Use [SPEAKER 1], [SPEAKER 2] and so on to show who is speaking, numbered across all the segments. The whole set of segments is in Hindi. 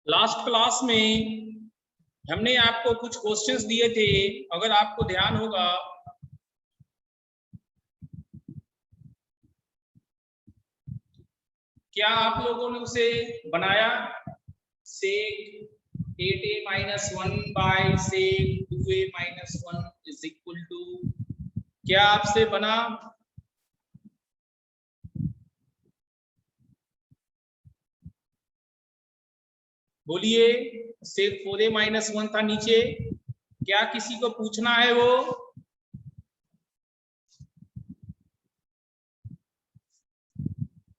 [SPEAKER 1] लास्ट क्लास में हमने आपको कुछ क्वेश्चंस दिए थे, अगर आपको ध्यान होगा। क्या आप लोगों ने उसे बनाया? Sec 8a minus 1 by sec 2a minus 1 is equal to, क्या आपसे बना? बोलिए। सेक 4a माइनस 1 था नीचे, क्या किसी को पूछना है वो?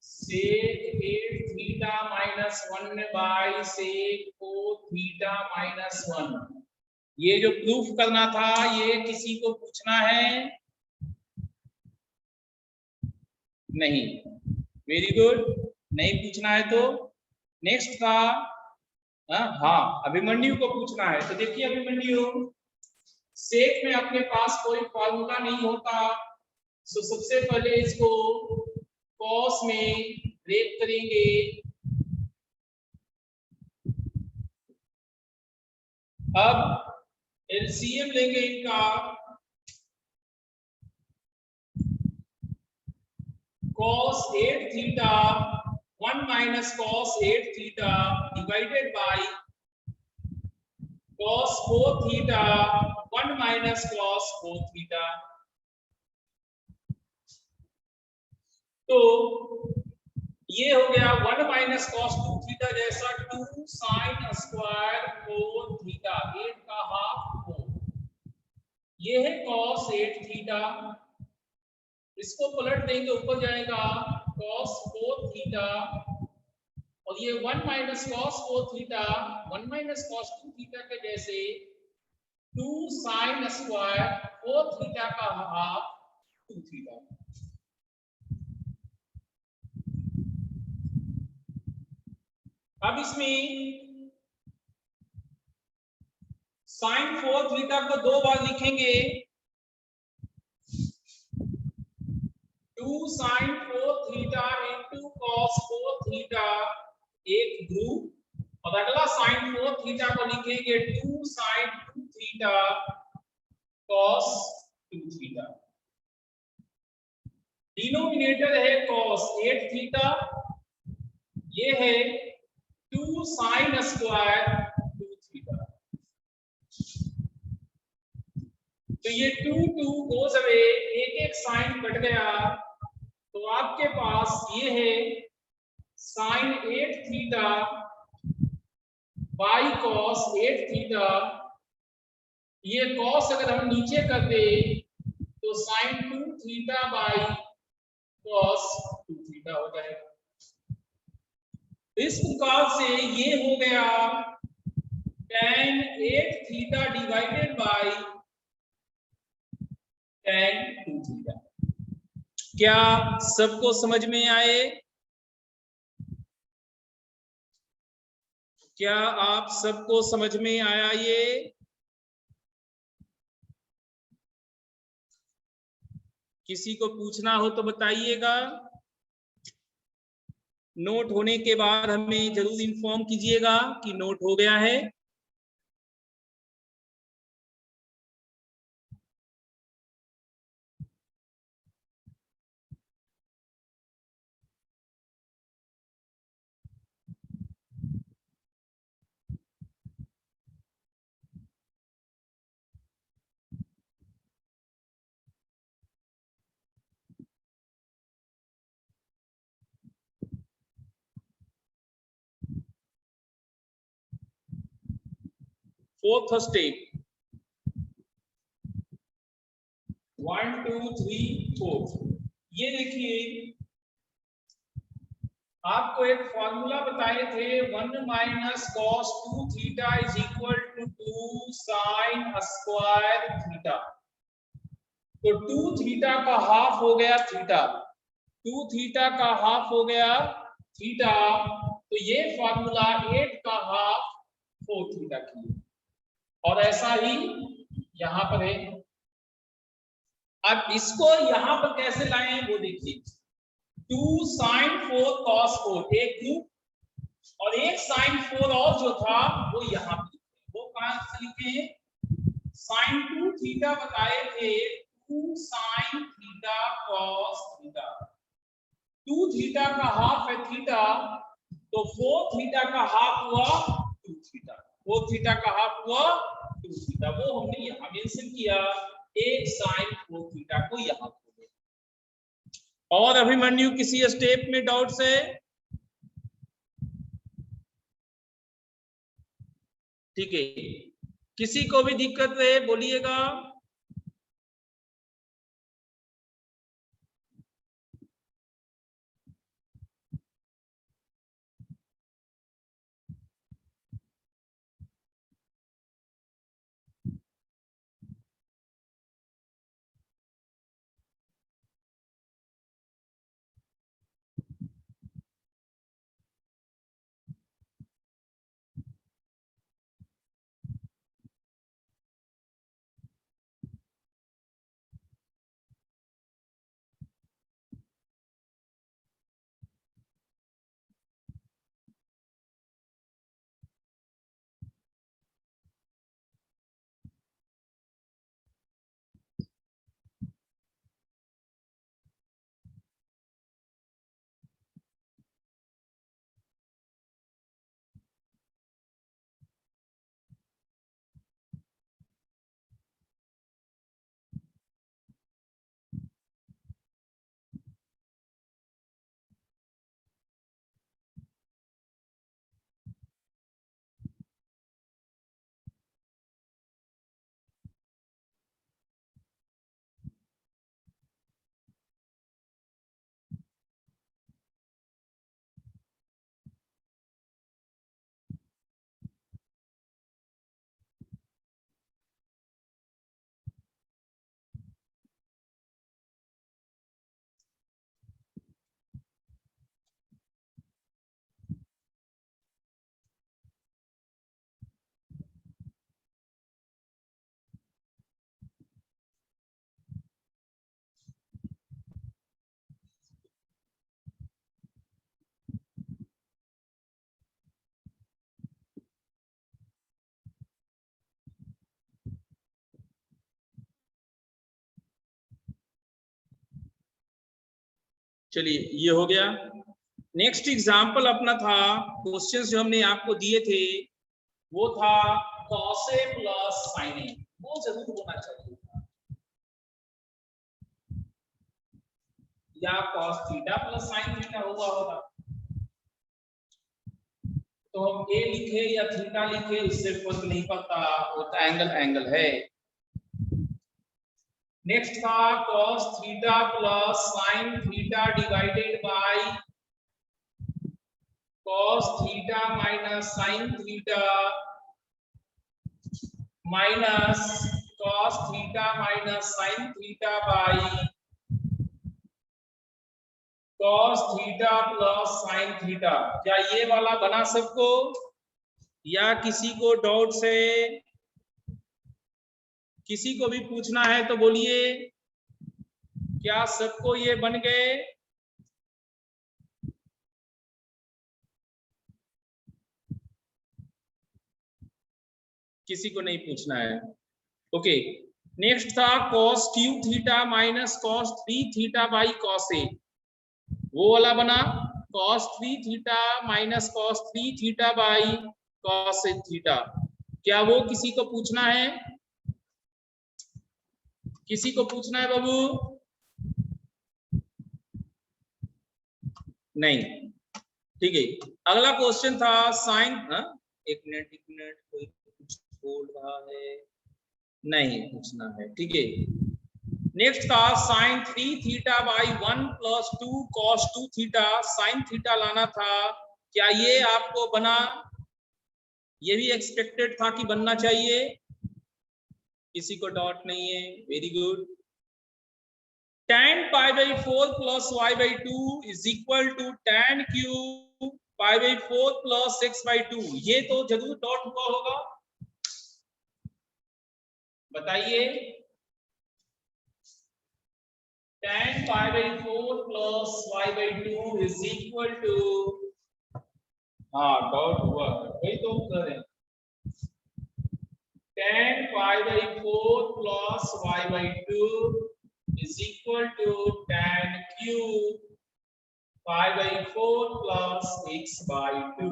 [SPEAKER 1] Sec 8 theta minus 1 by sec 4 theta minus 1, ये जो प्रूफ करना था, ये किसी को पूछना है? नहीं। वेरी गुड, नहीं पूछना है तो नेक्स्ट था हाँ, अभिमन्यु को पूछना है। तो देखिए अभिमन्यु, सेक में अपने पास कोई फॉर्मूला नहीं होता, तो सबसे पहले इसको कॉस में ब्रेक करेंगे। अब एलसीएम लेंगे इनका, cos 8 theta 1 minus cos 8 theta divided by cos 4 theta 1 minus cos 4 theta. तो ये हो गया 1 माइनस cos 2 थीटा जैसा 2 साइन स्क्वायर 4 थीटा, 8 का हाफ 4, ये है cos 8 थीटा। इसको पलट देंगे, ऊपर जाएगा cos 4 थीटा, और ये 1 minus cos 4 theta 1 minus cos 2 theta के जैसे 2 साइन स्क्वायर 4 थीटा का हाफ 2 थीटा। अब इसमें साइन 4 थीटा को 2 बार लिखेंगे, 2 sine 4 theta into cos 4 theta एक ध्रुव, और अगला साइन 4 थीटा को लिखेंगे 2 sine 2 theta cos 2 theta. Denominator है cos 8 थीटा, ये है 2 साइन स्क्वायर 2 थीटा। तो ये 2 गोज अवे, एक एक साइन कट गया, तो आपके पास ये है sine 8 theta by cos 8 theta. ये cos अगर हम नीचे कर दे तो sine 2 theta by cos 2 theta हो जाएगा। इस प्रकार से ये हो गया tan 8 theta divided by tan 2 theta. क्या सबको समझ में आए? क्या आप सबको समझ में आया ये? किसी को पूछना हो तो बताइएगा। नोट होने के बाद हमें जरूर इन्फॉर्म कीजिएगा कि नोट हो गया है। फोर्थ स्टेप, 1 2 3 4, ये देखिए आपको एक फॉर्मूला बताए थे 1 minus cos 2 theta is equal to 2 sine square theta. तो 2 थीटा का हाफ हो गया थीटा, 2 थीटा का हाफ हो गया थीटा, तो ये फॉर्मूला 8 का हाफ 4 थीटा की है। और ऐसा ही यहां पर है। अब इसको यहां पर कैसे लाएं वो देखिए, 2 साइन 4 कॉस 4 एक ग्रुप और एक साइन 4 और जो था वो यहां पे, वो कहां से लिखे, साइन 2 थीटा बताए थे 2 sine theta cos theta, 2 theta का हाफ है थीटा, तो 4 थीटा का हाफ हुआ 2 थीटा, 4 थीटा का हाफ हुआ 2 थीटा, वो हमने यहां मेंशन किया, एक साइन 4 थीटा को यहां पर। और अभिमन्यु किसी स्टेप में डाउट है? ठीक है, किसी को भी दिक्कत है बोलिएगा। चलिए ये हो गया। नेक्स्ट एग्जांपल अपना था, क्वेश्चंस जो हमने आपको दिए थे वो था cos A plus sin A, वो जरूर होना चाहिए था, या cos theta plus sin theta हुआ होगा। तो हम A लिखे या थीटा लिखे उससे फर्क नहीं पड़ता, वो तो एंगल एंगल है। नेक्स्ट था cos theta plus sin theta divided by cos theta minus sin theta minus cos theta minus sin theta by cos theta plus sin theta. क्या ये वाला बना सबको, या किसी को डाउट से, किसी को भी पूछना है तो बोलिए, क्या सबको ये बन गए? किसी को नहीं पूछना है, ओके। नेक्स्ट था cos cube theta minus cos 3 theta by cos A, वो वाला बना cos 3 theta minus cos 3 theta by cos A theta. क्या वो किसी को पूछना है? किसी को पूछना है बाबू? नहीं, ठीक है। अगला क्वेश्चन था साइन, एक मिनट कोई कुछ बोल रहा है, नहीं पूछना है, ठीक है। नेक्स्ट था sine 3 theta by 1 plus 2 cos 2 theta, sine theta लाना था। क्या ये आपको बना? ये भी एक्सपेक्टेड था कि बनना चाहिए। किसी को डाउट नहीं है, very good. tan pi by 4 plus y by 2 is equal to tan cube pi by 4 plus x by 2। ये तो जरूर डाउट हुआ होगा, बताइए। tan pi by 4 plus y by 2 is equal to, हाँ डाउट हुआ, वही तो उत्तर है। tan pi by 4 plus y by 2 is equal to tan cube pi by 4 plus x by 2।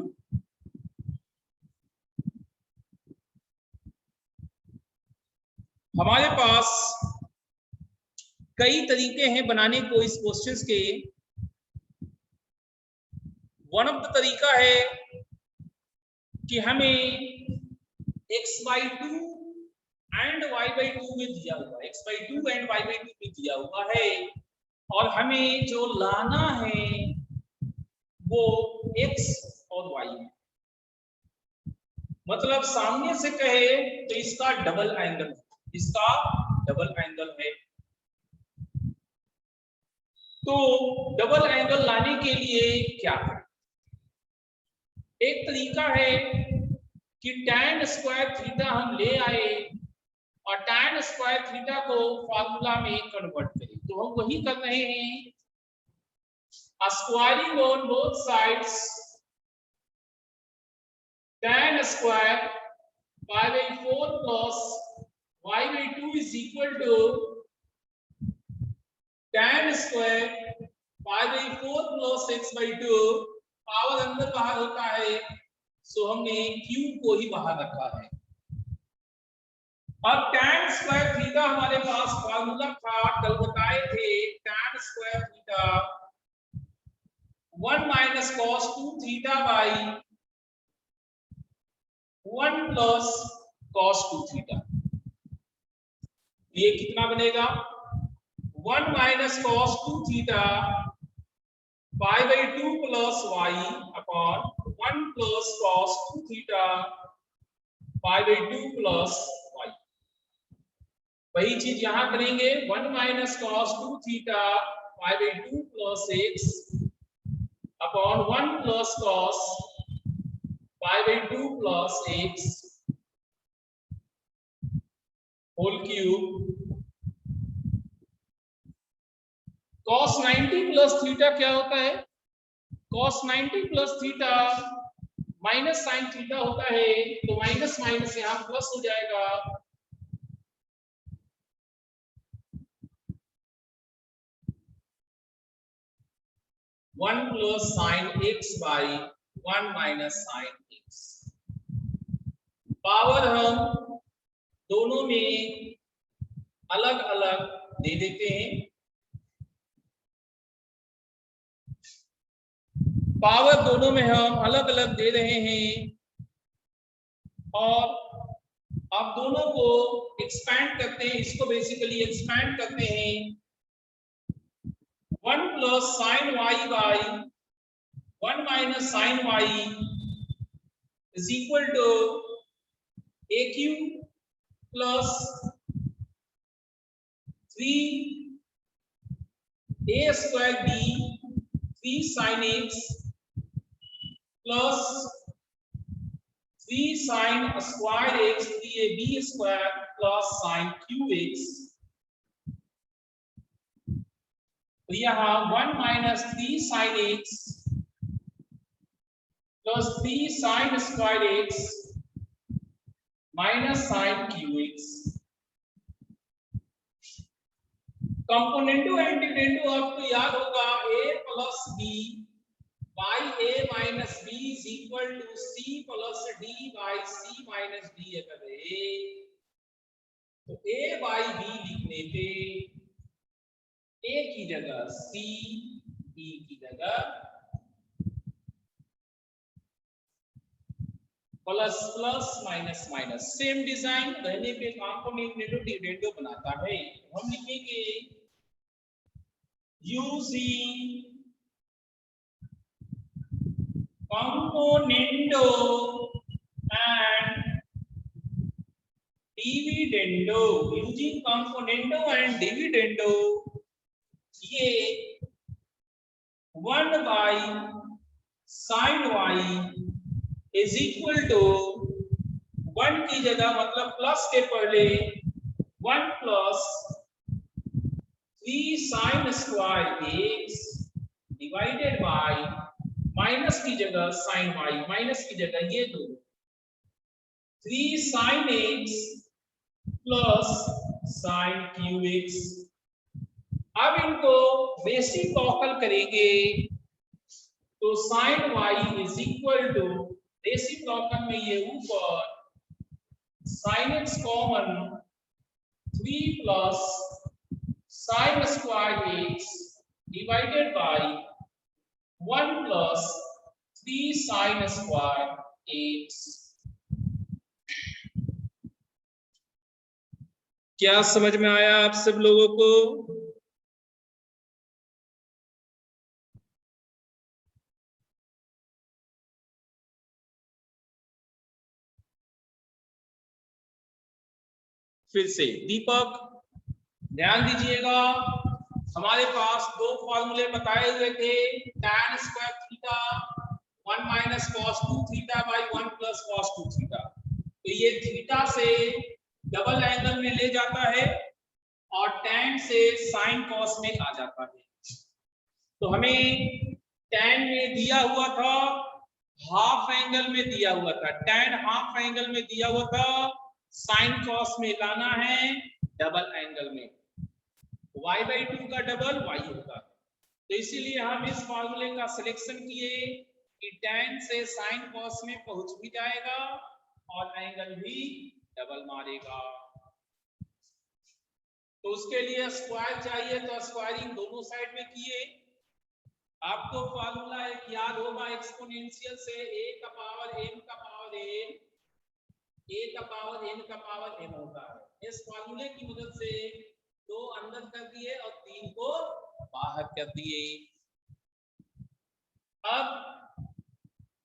[SPEAKER 1] हमारे पास कई तरीके हैं बनाने को इस क्वेश्चंस के। वन ऑफ द तरीका है कि हमें x by 2 and y by 2 में दिया हुआ, x by 2 and y by 2 में दिया हुआ है, और हमें जो लाना है वो x और y है। मतलब सामने से कहे तो इसका डबल एंगल, इसका डबल एंगल है। तो डबल एंगल लाने के लिए क्या करें? एक तरीका है कि tan स्क्वायर थीटा हम ले आए और tan स्क्वायर थीटा को फार्मूला में कन्वर्ट करें। तो हम वही कर रहे हैं, squaring on both sides tan square pi by 4 plus y by 2 is equal to tan square pi by 4 plus x by 2। Power अंदर बाहर होता है, सो हमने q को ही बाहर रखा है। अब tan स्क्वायर थीटा हमारे पास फार्मूला था, कल बताए थे, tan square theta 1 minus cos 2 theta by 1 plus cos 2 theta. ये कितना बनेगा? 1 minus cos 2 theta pi by 2 plus y upon 1 plus cos 2 theta pi by 2 plus y। वही चीज यहां करेंगे, 1 minus cos 2 theta pi by 2 plus x upon 1 plus cos pi by 2 plus x whole cube. cos 90 plus theta क्या होता है? cos 90 plus theta minus sine theta होता है, तो माइनस माइनस यहां प्लस हो जाएगा। One plus sine x by 1 minus sine x. Power हम दोनों में अलग अलग दे देते हैं। पावर दोनों में हम अलग अलग दे रहे हैं, और आप दोनों को एक्सपैंड करते हैं, इसको बेसिकली एक्सपैंड करते हैं। 1 plus sine y by 1 minus sine y is equal to a cube plus 3 a square b 3 sine x plus 3 sine square x 3ab square plus sine cube x. तो यहाँ 1 minus 3 sine x plus 3 sine square x minus sine cube x. कंपोनेंटो एंटीग्रेंडो आपको याद होगा, a plus b by a minus b is equal to c plus d by c minus d। अगर तो a बाई b लिखने पे a की जगह c, b की जगह plus plus minus minus, same design रहने पे कंपोनेंट डिविडेंडो बनाता है। हम लिखेंगे using componendo and dividendo, using componendo and dividendo, ये 1 by sin y is equal to 1 की जगह मतलब प्लस के पहले 1 plus 3 sin square x divided bye minus की जगह साइन y, माइनस की जगह ये दो 3 sin x plus sin qx। अब इनको बेसिक ऑकल करेंगे तो sin y is equal to basic ऑकल में ये ऊपर sin x common 3 plus sin square x divided by 1 plus 3 sin square x। क्या समझ में आया आप सब लोगों को? फिर से दीपक ध्यान दीजिएगा, हमारे पास दो फॉर्मूले बताए हुए थे, tan square theta 1 minus cos 2 theta by 1 plus cos 2 theta. तो ये थीटा से डबल एंगल में ले जाता है और tan से sin cos में आ जाता है। तो हमें tan में दिया हुआ था, हाफ एंगल में दिया हुआ था, tan हाफ एंगल में दिया हुआ था, sin cos में लाना है डबल एंगल में, y/2 का डबल y होगा। तो इसीलिए हम इस फॉर्मूले का सिलेक्शन किए कि tan से sin cos में पहुंच भी जाएगा और एंगल भी डबल मारेगा। तो उसके लिए स्क्वायर चाहिए, तो स्क्वायरिंग दोनों साइड में किए। आपको फॉर्मूला एक याद होगा एक्सपोनेंशियल से a का पावर m का पावर a का पावर n का पावर m होता है। इस फॉर्मूले की मदद से 2 अंदर कर दिए और 3 को बाहर कर दिए। अब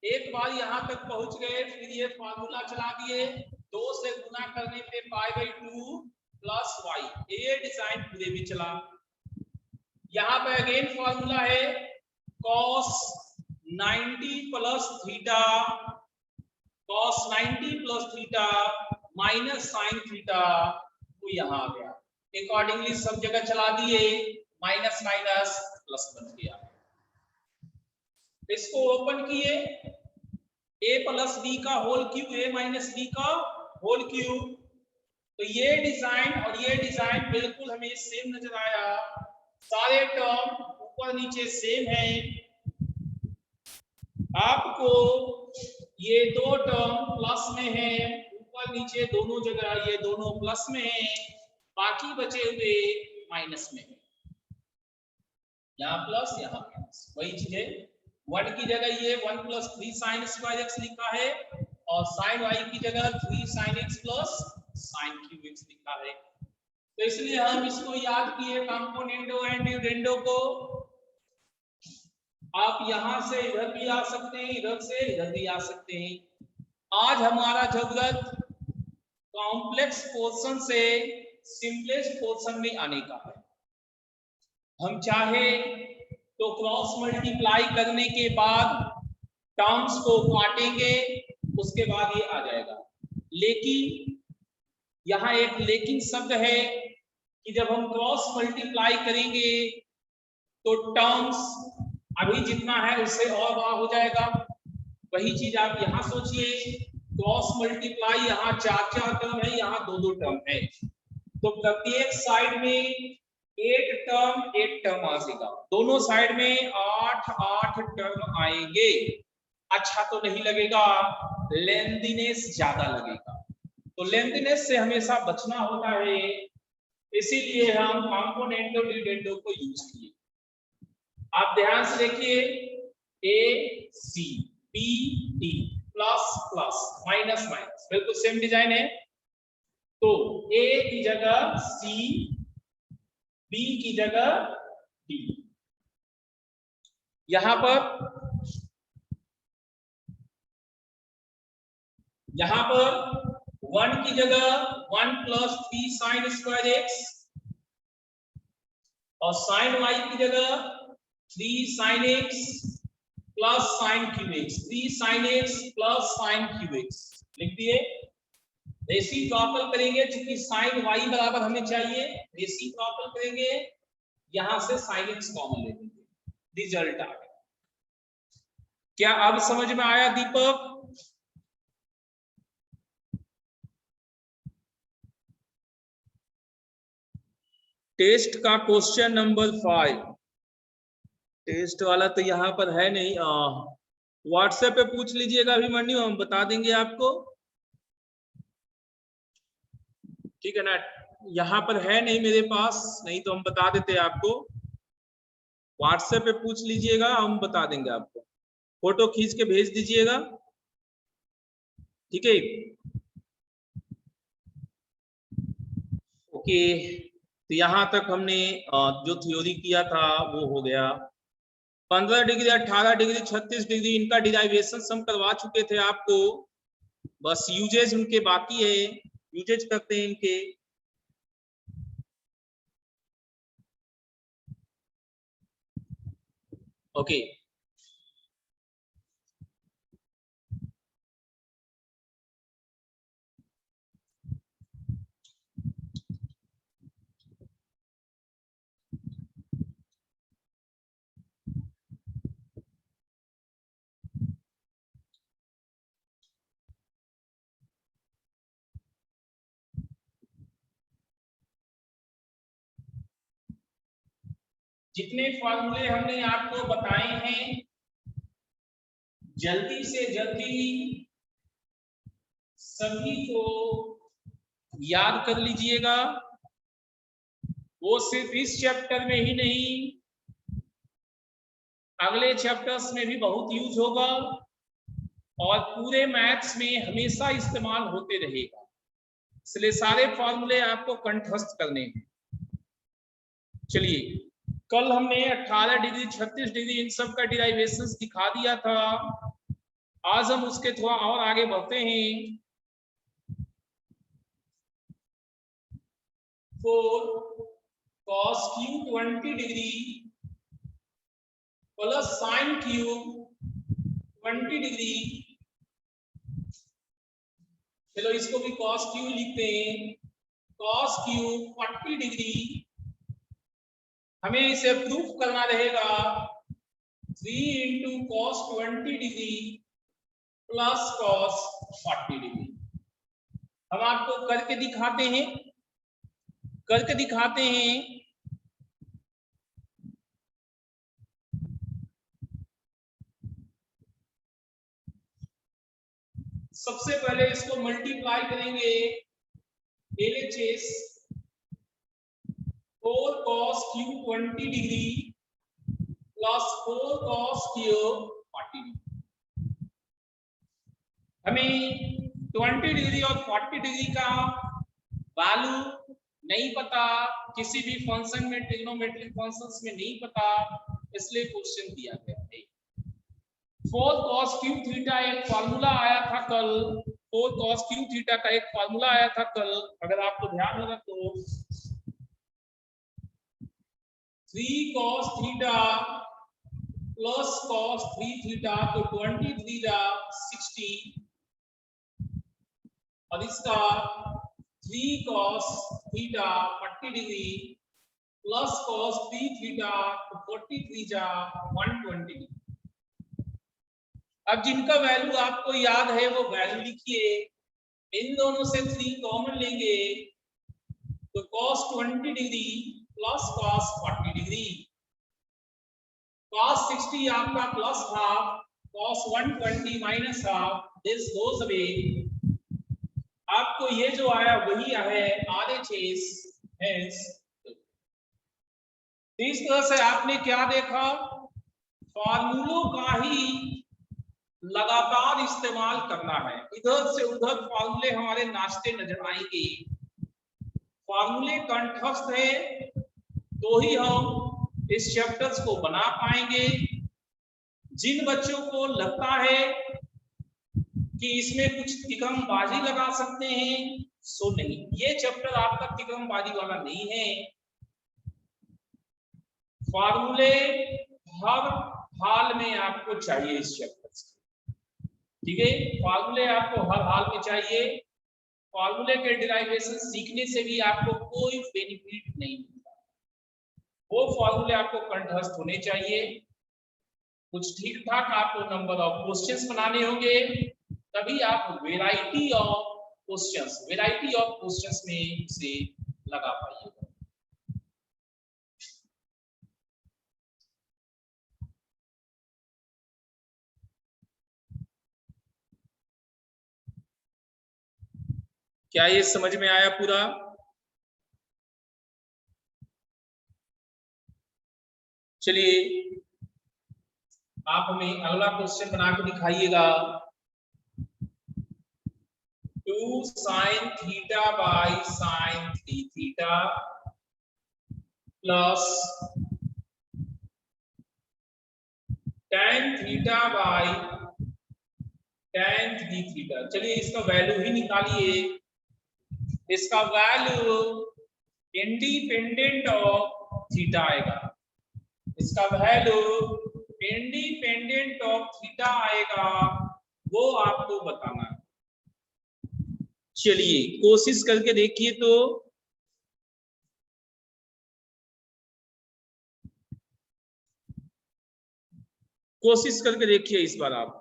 [SPEAKER 1] एक बार यहां तक पहुंच गए, फिर ये फॉर्मूला चला दिए, 2 से गुना करने पे π/2 प्लस y, ये डिजाइन पूरे भी चला। यहां पे अगेन फॉर्मूला है cos 90 plus theta, cos 90 plus theta minus sin theta, वो यहां आ गया। अकॉर्डिंगली सब जगह चला दिए, माइनस माइनस प्लस बन गया। इसको ओपन किए, a प्लस b का whole cube, a minus b का होल क्यूब। तो ये डिजाइन और ये डिजाइन बिल्कुल हमें सेम नजर आया, सारे टर्म ऊपर नीचे सेम है। आपको ये दो टर्म प्लस में है, ऊपर नीचे दोनों जगह ये दोनों प्लस में है, बाकी बचे हुए माइनस में है, यहाँ प्लस यहाँ माइनस, वही चीज है। 1 की जगह ये 1 प्लस 3 sin स्क्वायर x लिखा है और sin y की जगह 3 sin x plus sin cube x लिखा है। तो इसलिए हम इसको याद किए कंपोनेंडो एंड डिविडेंडो को। आप यहां से इधर भी आ सकते हैं, इधर से इधर भी आ सकते हैं। आज हमारा जरूरत कॉम्प्लेक्स पोर्शन से सिंपलेस्ट पोर्शन में आने का है। हम चाहे तो क्रॉस मल्टीप्लाई करने के बाद टर्म्स को काटेंगे, उसके बाद ये आ जाएगा। लेकिन यहाँ एक लेकिन शब्द है कि जब हम क्रॉस मल्टीप्लाई करेंगे तो टर्म्स अभी जितना है उससे और बड़ा हो जाएगा। वही चीज आप यहाँ सोचिए, क्रॉस मल्टीप्लाई यहाँ 4 टर्म है, यहाँ 2 टर्म है, तो प्रत्येक साइड में 8 टर्म आ जाएगा, दोनों साइड में 8 टर्म आएंगे। अच्छा तो नहीं लगेगा, लेंथीनेस ज्यादा लगेगा, तो लेंथीनेस से हमेशा बचना होता है, इसीलिए हम कंपोनेंटो डिविडेंडो को यूज किए। आप ध्यान से देखिए, a c b d plus plus minus minus, बिल्कुल सेम डिजाइन है। तो ए की जगह सी, बी की जगह डी। यहां पर 1 की जगह 1 प्लस 3 साइन स्क्वायर एक्स, और साइन वाई की जगह 3 sine x plus sine cube x, 3 sine x plus sine cube x लिख दिए। रेसिप्रोकल करेंगे, चूंकि साइन वाई बराबर हमें चाहिए, रेसिप्रोकल करेंगे, यहां से साइन एक्स कॉमन ले लेंगे, रिजल्ट आ गया। क्या अब समझ में आया दीपक? टेस्ट का क्वेश्चन नंबर 5, टेस्ट वाला तो यहाँ पर है नहीं, व्हाट्सएप पे पूछ लीजिएगा अभिमन्यु, हम बता देंगे आपको, ठीक है ना। यहाँ पर है नहीं मेरे पास, नहीं तो हम बता देते आपको। व्हाट्सएप पे पूछ लीजिएगा, हम बता देंगे आपको, फोटो खींच के भेज दीजिएगा, ठीक है। ओके, तो यहाँ तक हमने जो थ्योरी किया था वो हो गया। 15 डिग्री, 18 डिग्री, 36 डिग्री, इनका डिराइवेशन हम करवा चुके थे आपको, बस यूजेज उनके बाकी है, यूजेज करते हैं इनके। ओके, जितने फॉर्मूले हमने आपको बताए हैं, जल्दी से जल्दी सभी को याद कर लीजिएगा। वो सिर्फ इस चैप्टर में ही नहीं, अगले चैप्टर्स में भी बहुत यूज होगा, और पूरे मैथ्स में हमेशा इस्तेमाल होते रहेगा, इसलिए सारे फॉर्मूले आपको कंठस्थ करने हैं। चलिए, कल हमने 18 डिग्री, 36 डिग्री इन सब का डिराइवेशंस दिखा दिया था, आज हम उसके थोड़ा और आगे बढ़ते हैं। 4 cos cube 20 degree plus sine cube 20 degree, चलो इसको भी cos क्यूब लिखते हैं, cos क्यूब 40 डिग्री, हमें इसे प्रूफ करना रहेगा 3 into cos 20 degree plus cos 40 degree. हम आपको करके दिखाते हैं, करके दिखाते हैं। सबसे पहले इसको मल्टीप्लाई करेंगे, LHS 4 cos cube 20 degree plus 4 cos cube 40 degree. हमें 20 डिग्री और 40 डिग्री का वैल्यू नहीं पता, किसी भी फंक्शन में, ट्रिग्नोमेट्रिक फंक्शंस में नहीं पता, इसलिए क्वेश्चन दिया गया है। 4 cos क्यूब थीटा एक फार्मूला आया था कल, 4 cos क्यूब थीटा का एक फार्मूला आया था कल, अगर आपको ध्यान होगा तो 3 cos theta plus cos 3 theta, तो 23 जा 60, और इसका 3 cos theta 40 degree plus cos 3 theta, तो 43 जा 120 डिग्री। अब जिनका वैल्यू आपको याद है वो वैल्यू लिखिए, इन दोनों से 3 कॉमन लेंगे, तो cos 20 degree plus cos 40 degree, cos 60 आपका plus half, cos 120 minus half, this goes away. आपको ये जो आया वही है RHS। इस तरह से आपने क्या देखा, फॉर्मूलों का ही लगातार इस्तेमाल करना है। इधर से उधर फॉर्मूले हमारे नाचते नजर आएंगे। फॉर्मूले कंठस्थ है तो ही हम इस चैप्टर्स को बना पाएंगे। जिन बच्चों को लगता है कि इसमें कुछ तिकड़मबाजी लगा सकते हैं, सो नहीं, ये चैप्टर आपका तिकड़मबाजी वाला नहीं है। फॉर्मूले हर हाल में आपको चाहिए इस चैप्टर से, ठीक है। फॉर्मूले आपको हर हाल में चाहिए। फॉर्मूले के डिराइवेशन सीखने से भी आपको कोई बेनिफिट नहीं मिलता, वो फॉर्मूले आपको कंठस्थ होने चाहिए। कुछ ठीक ठाक आपको नंबर ऑफ क्वेश्चंस बनाने होंगे, तभी आप वेराइटी ऑफ क्वेश्चंस में से लगा पाइएगा। क्या ये समझ में आया पूरा? चलिए आप हमें अगला क्वेश्चन बना के दिखाइएगा। 2 sin theta by sin 3 theta plus tan theta by tan 3 theta. चलिए इसका वैल्यू ही निकालिए। इसका वैल्यू इंडिपेंडेंट ऑफ थीटा आएगा। इसका वैल्यू इंडिपेंडेंट ऑफ थीटा आएगा, वो आपको बताना है। चलिए कोशिश करके देखिए तो कोशिश करके देखिए इस बार आप।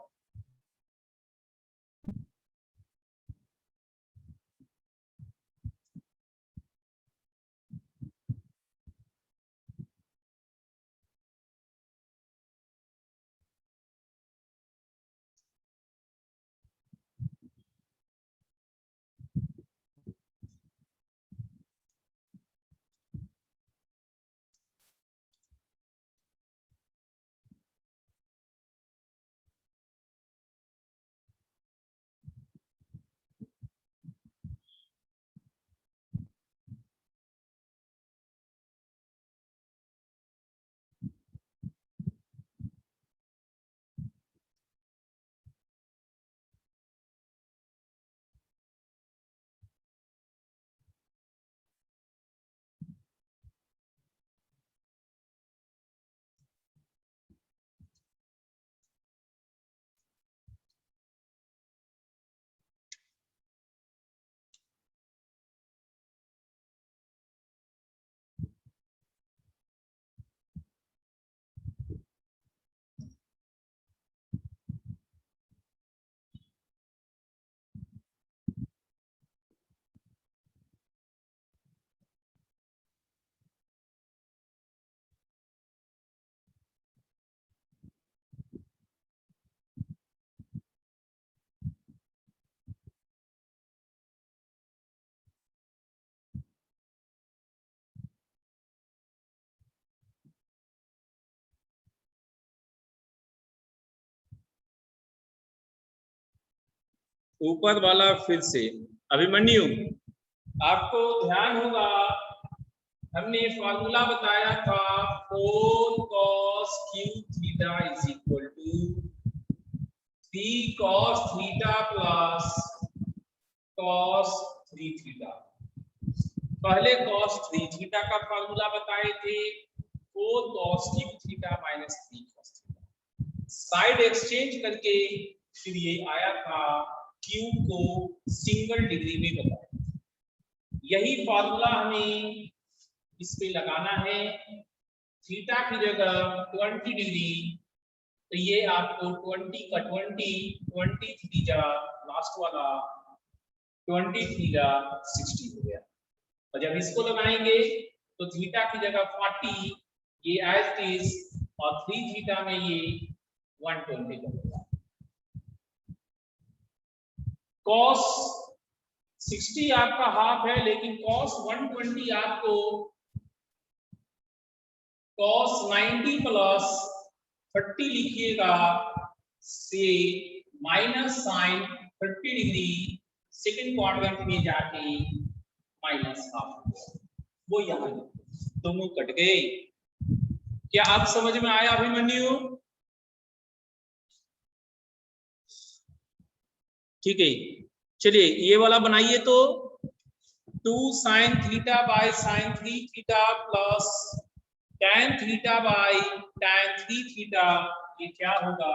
[SPEAKER 1] ऊपर वाला फिर से अभिमन्यु, आपको ध्यान होगा हमने फॉर्मूला बताया था 4 cos cube theta is equal to 3 cos theta plus cos 3 theta. पहले cos 3 थीटा का फॉर्मूला बताए थे 4 cos cube theta minus 3 cos theta. Side exchange करके फिर ये आया था Q को सिंगल डिग्री में बताया। यही फॉर्मूला हमें इस पे लगाना है। थीटा की जगह 20 डिग्री, तो ये आपको 20 का 20 थीटा लास्ट वाला 20 थीटा 60 हो गया। और जब इसको लगाएंगे तो थीटा की जगह 40 ये एज इज, और 3 थीटा में ये 120 बनेगा। cos 60 आपका हाफ है, लेकिन cos 120 आपको cos 90 प्लस 30 लिखिएगा से minus sine 30 degree second quadrant में जाके माइनस हाफ, वो यहाँ दोनों कट गए। क्या आप समझ में आया अभिमन्यु? ठीक है, चलिए ये वाला बनाइए। तो 2 sine theta by sine 3 theta plus tan theta by tan 3 theta, ये क्या होगा?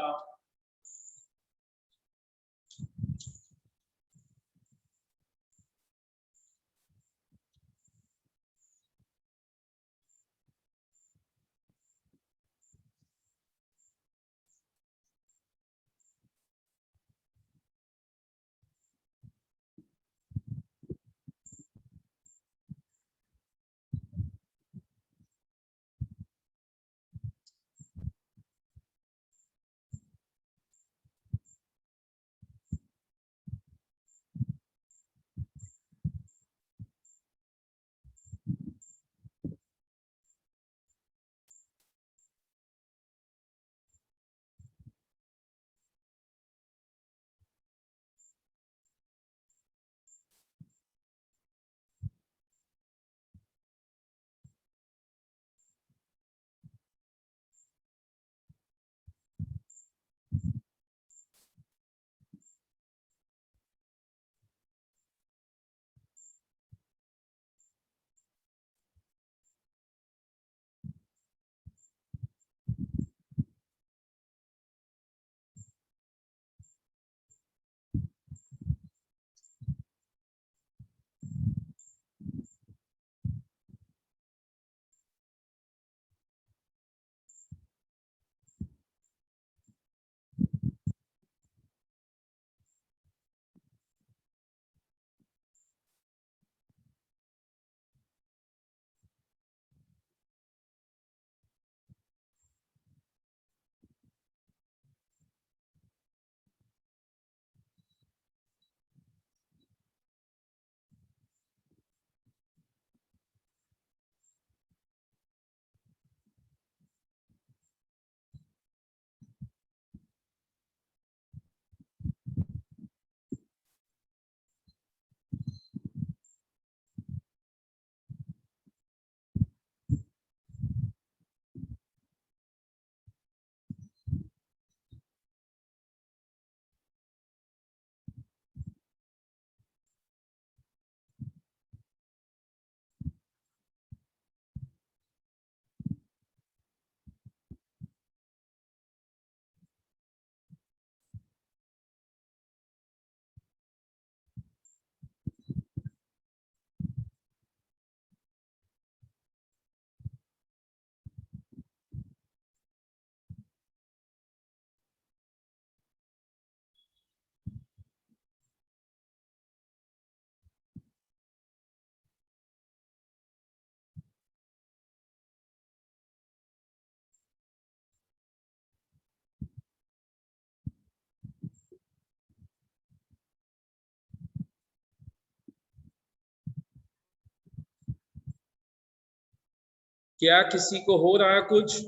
[SPEAKER 1] क्या किसी को हो रहा है कुछ?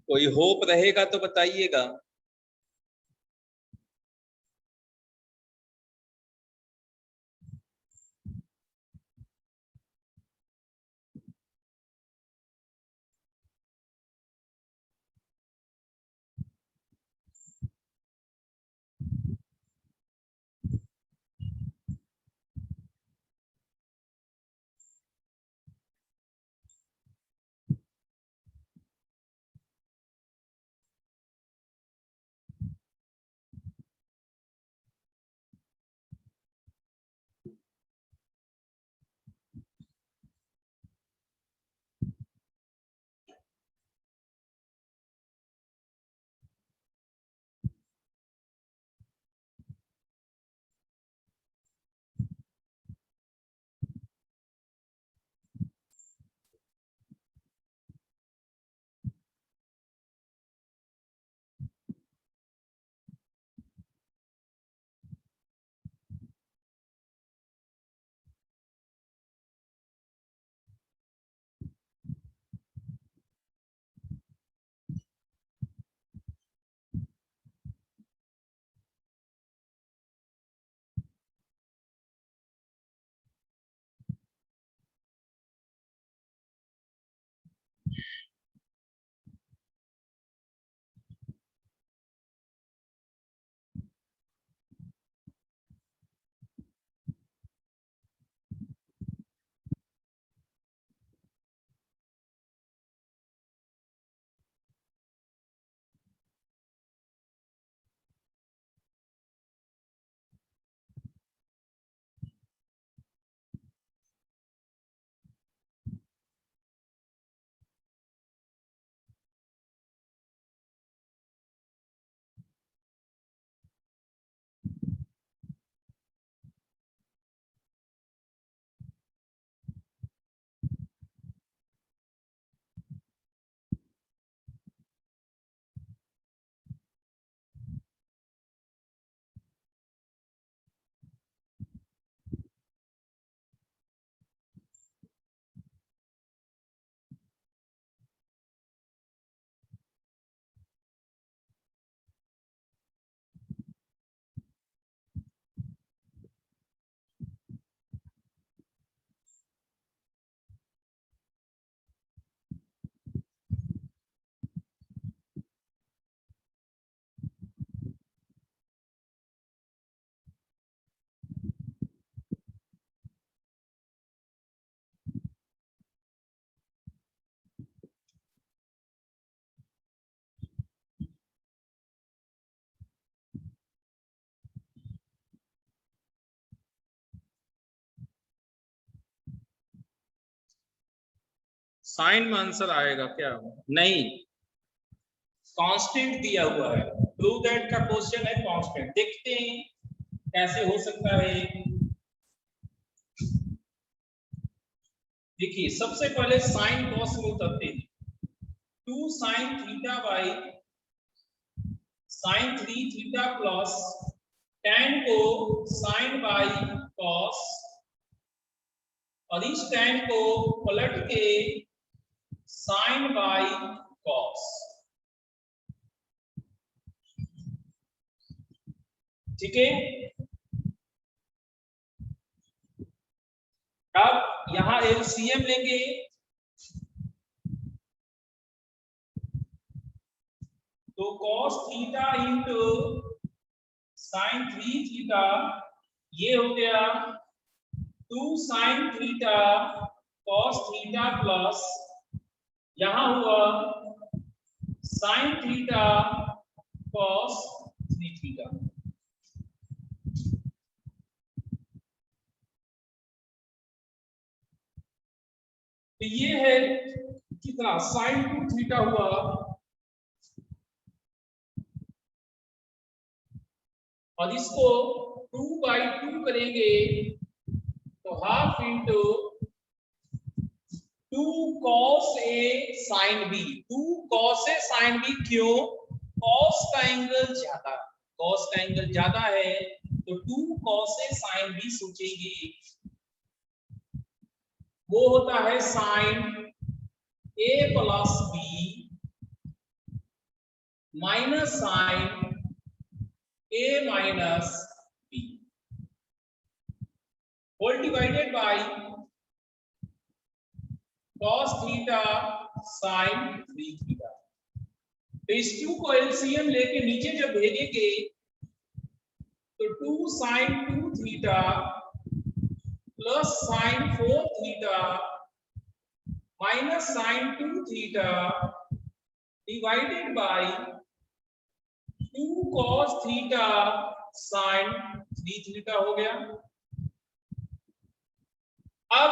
[SPEAKER 1] कोई होप रहेगा तो बताइएगा। साइन में आंसर आएगा क्या? नहीं, कांस्टेंट दिया हुआ है। प्रूव दैट का क्वेश्चन है कांस्टेंट। देखते हैं कैसे हो सकता है। देखिए सबसे पहले साइन कॉस में उतरते हैं। 2 sine theta by sine 3 theta plus tan को साइन बाई कॉस, और इस tan को पलट के साइन बाई कॉस। ठीक है, अब यहां एलसीएम लेंगे तो cos theta into sine 3 theta, ये हो गया 2 sine theta cos theta plus यहां हुआ साइन थीटा cos 3 थीटा। तो ये है कितना, साइन 2 थीटा हुआ, और इसको 2/2 करेंगे तो half into 2 cos a sin b। 2 cos a sin b क्यों? cos का एंगल ज्यादा, cos का एंगल ज्यादा है तो 2 cos a sin b सोचेंगे, वो होता है sin a plus b minus sin a minus b whole divided by cos theta sin 3 theta. तो इस 2 को एलसीएम लेके नीचे जब भेजेंगे तो 2 sin 2 theta plus sin 4 theta minus sin 2 theta divided by 2 cos theta sin 3 theta हो गया। अब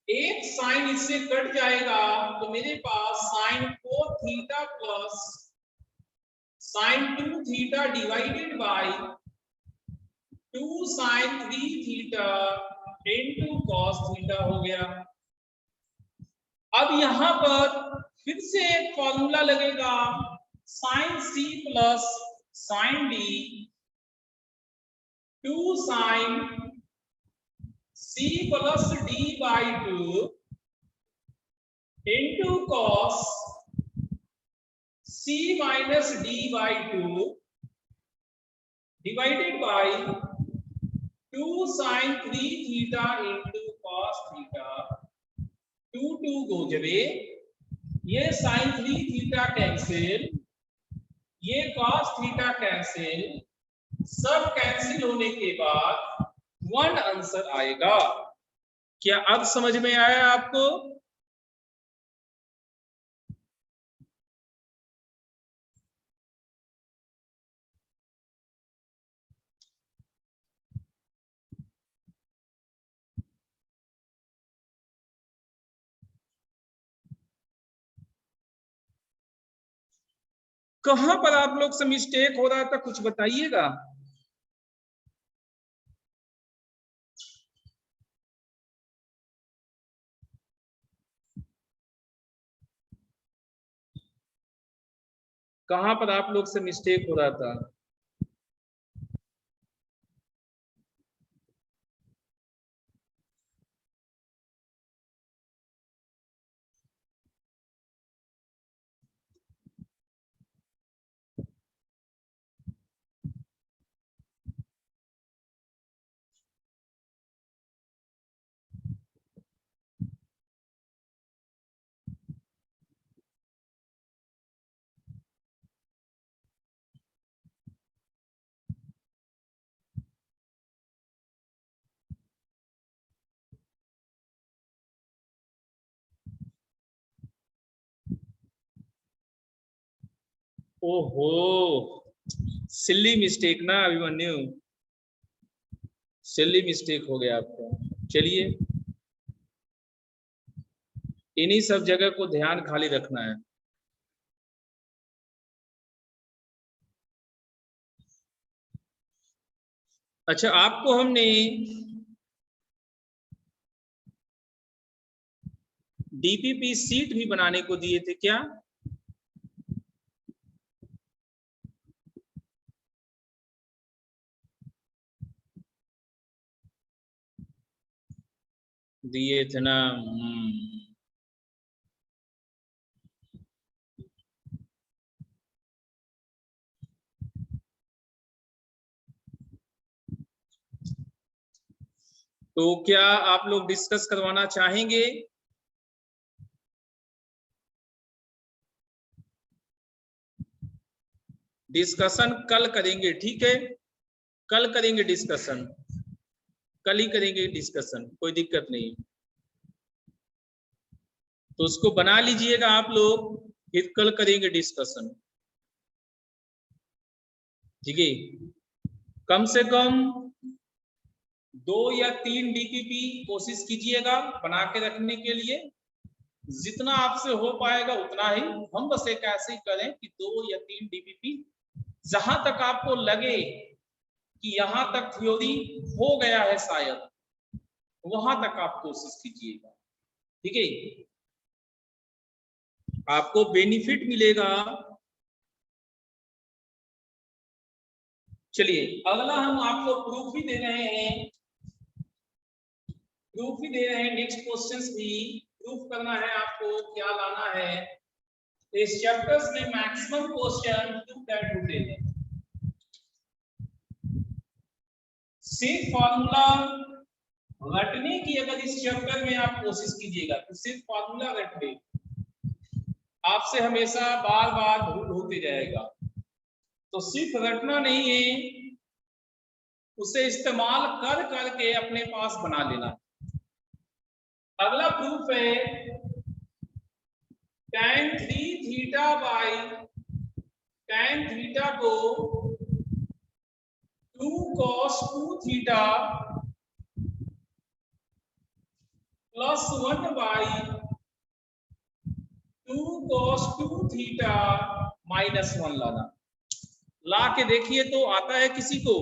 [SPEAKER 1] एक साइन इससे कट जाएगा तो मेरे पास sine 4 theta plus sine 2 theta divided by 2 sine 3 theta into cos theta हो गया। अब यहां पर फिर से एक फॉर्मूला लगेगा, sine C plus sine D, 2 sine c plus d by 2 into cos c minus d by 2 divided by 2 sine 3 theta into cos theta. 2 2 goes जबे, ये साइन 3 थीटा कैंसिल, ये कॉस थीटा कैंसिल, सब कैंसिल होने के बाद 1 आंसर आएगा। क्या अब समझ में आया आपको? कहां पर आप लोग से मिस्टेक हो रहा था कुछ बताइएगा। कहां पर आप लोग से मिस्टेक हो रहा था? ओहो, सिल्ली मिस्टेक ना अभिमन्यु, सिल्ली मिस्टेक हो गया आपको। चलिए इन्हीं सब जगह को ध्यान खाली रखना है। अच्छा, आपको हमने डीपीपी सीट भी बनाने को दिए थे क्या? दिए थे ना। तो क्या आप लोग डिस्कस करवाना चाहेंगे? डिस्कशन कल करेंगे, ठीक है? कल करेंगे डिस्कशन, कल ही करेंगे डिस्कशन, कोई दिक्कत नहीं। तो उसको बना लीजिएगा आप लोग, फिर कल करेंगे डिस्कशन, ठीक है? कम से कम 2 या 3 डीपीपी कोशिश कीजिएगा बना के रखने के लिए। जितना आपसे हो पाएगा उतना ही। हम बस एक ऐसे ही करें कि 2 या 3 डीपीपी, जहां तक आपको लगे कि यहां तक थ्योरी हो गया है शायद, वहां तक आप कोशिश कीजिएगा, ठीक है? आपको बेनिफिट मिलेगा। चलिए, अगला हम आपको प्रूफ भी दे रहे हैं, प्रूफ भी दे रहे हैं, नेक्स्ट क्वेश्चंस भी प्रूफ करना है आपको, क्या लाना है। इस चैप्टर्स में मैक्सिमम क्वेश्चन टू दैट होते हैं। सिर्फ फार्मूला रटने की अगर इस चैप्टर में आप कोशिश कीजिएगा तो सिर्फ फार्मूला रट ले, आपसे हमेशा बार बार भूल होते जाएगा। तो सिर्फ रटना नहीं है, उसे इस्तेमाल कर करके अपने पास बना लेना। अगला प्रूफ है tan 3 theta by tan theta को 2 cos 2 theta plus 1 by 2 cos 2 theta minus 1 लाना। ला के देखिए तो आता है किसी को?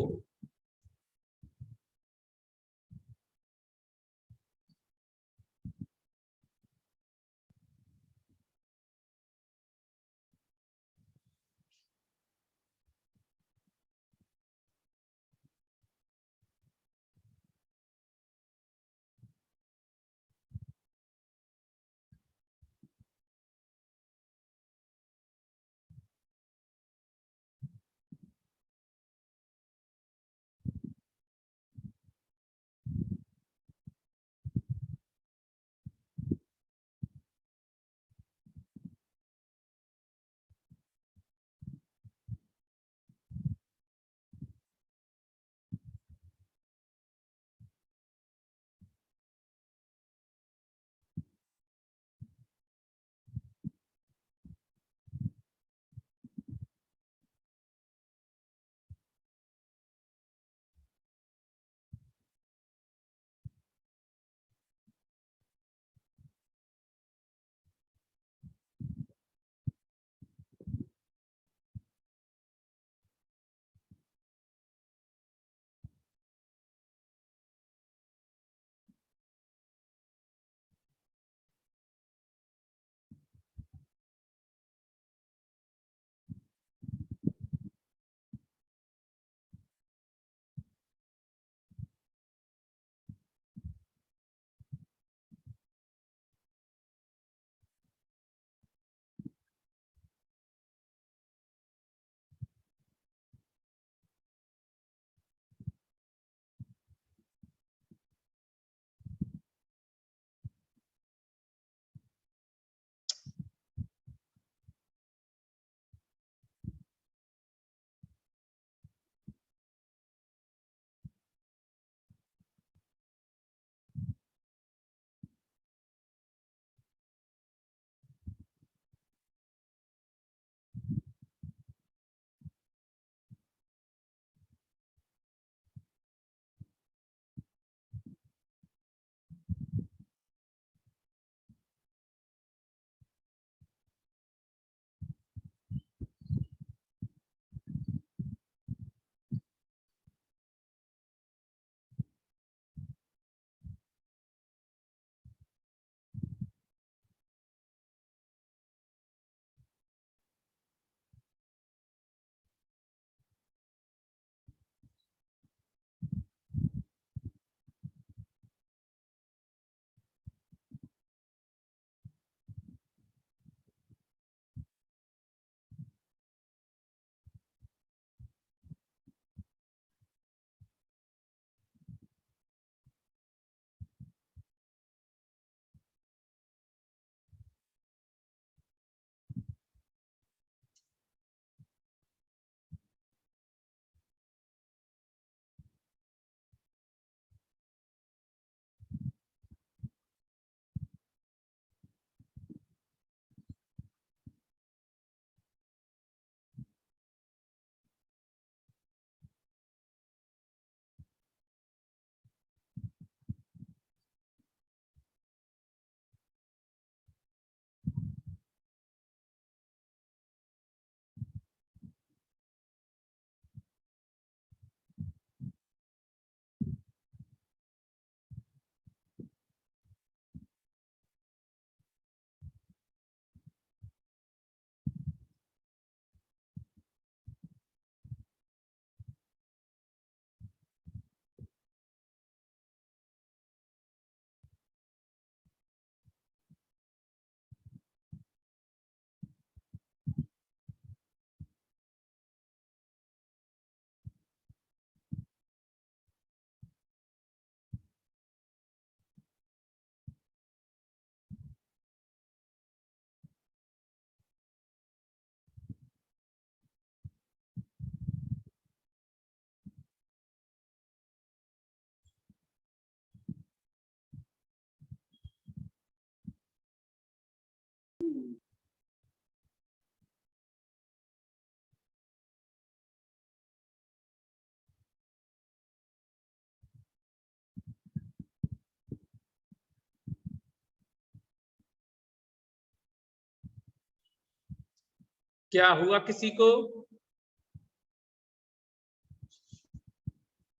[SPEAKER 1] क्या हुआ किसी को?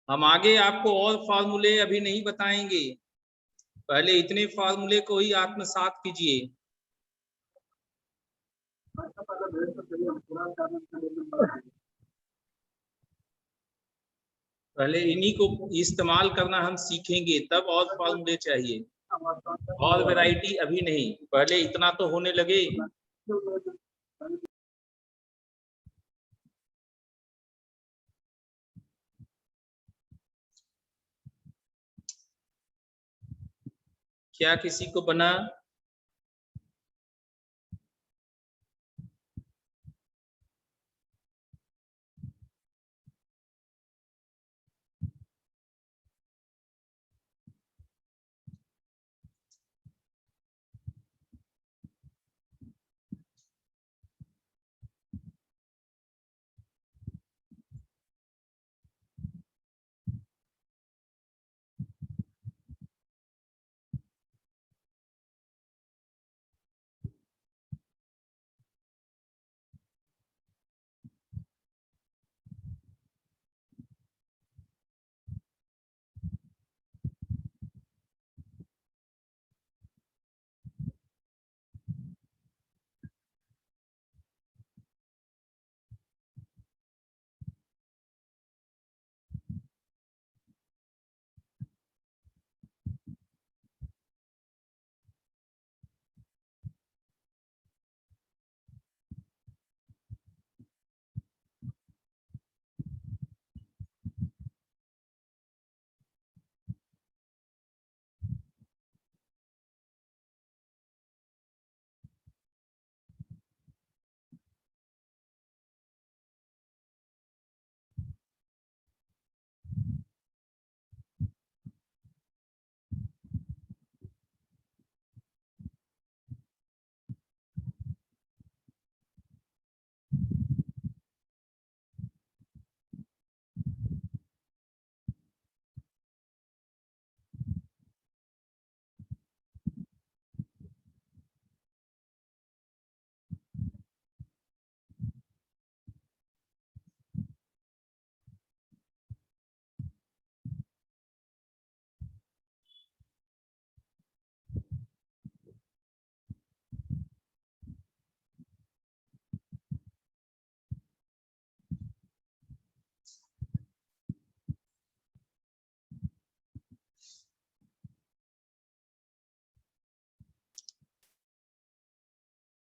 [SPEAKER 1] हम आगे आपको और फॉर्मूले अभी नहीं बताएंगे, पहले इतने फॉर्मूले को ही आत्मसात कीजिए। पहले इन्हीं को इस्तेमाल करना हम सीखेंगे, तब और फॉर्मूले चाहिए, और वैरायटी अभी नहीं, पहले इतना तो होने लगे। क्या किसी को बना?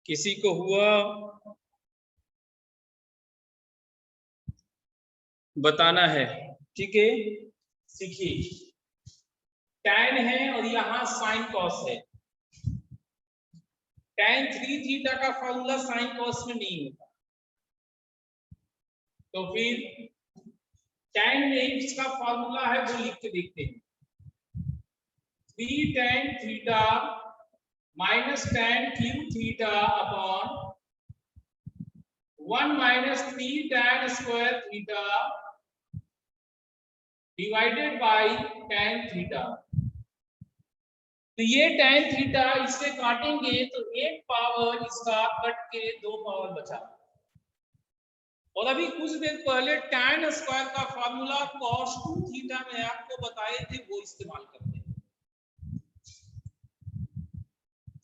[SPEAKER 1] किसी को हुआ? बताना है, ठीक है। सीखिए, tan है और यहाँ साइन कॉस है। tan 3 थीटा का फॉर्मूला साइन कॉस में नहीं होता, तो फिर tan x का फॉर्मूला है वो लिख के देखते हैं। 3 tan theta minus tan cube theta upon 1 minus 3 tan square theta divided bye tan theta. तो ये tan थीटा इससे काटेंगे तो एक पावर इसका कट के 2 पावर बचा। और अभी कुछ देर पहले tan स्क्वायर का फॉर्मूला cos 2 थीटा में आपको बताए थे, वो इस्तेमाल करते हैं।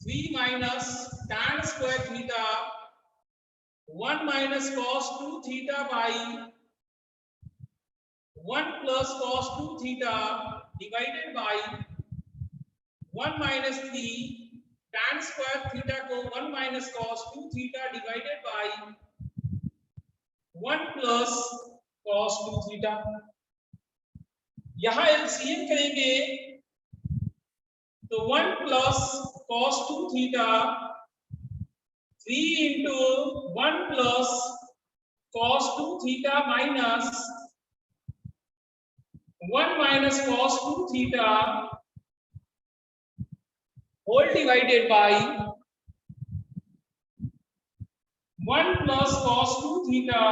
[SPEAKER 1] 3 minus tan square theta 1 minus cos 2 theta by 1 plus cos 2 theta divided by 1 minus 3 tan square theta को 1 minus cos 2 theta divided by 1 plus cos 2 theta. यहां एलसीएम करेंगे तो 1 plus cos 2 theta 3 into 1 plus cos 2 theta minus 1 minus cos 2 theta whole divided by 1 plus cos 2 theta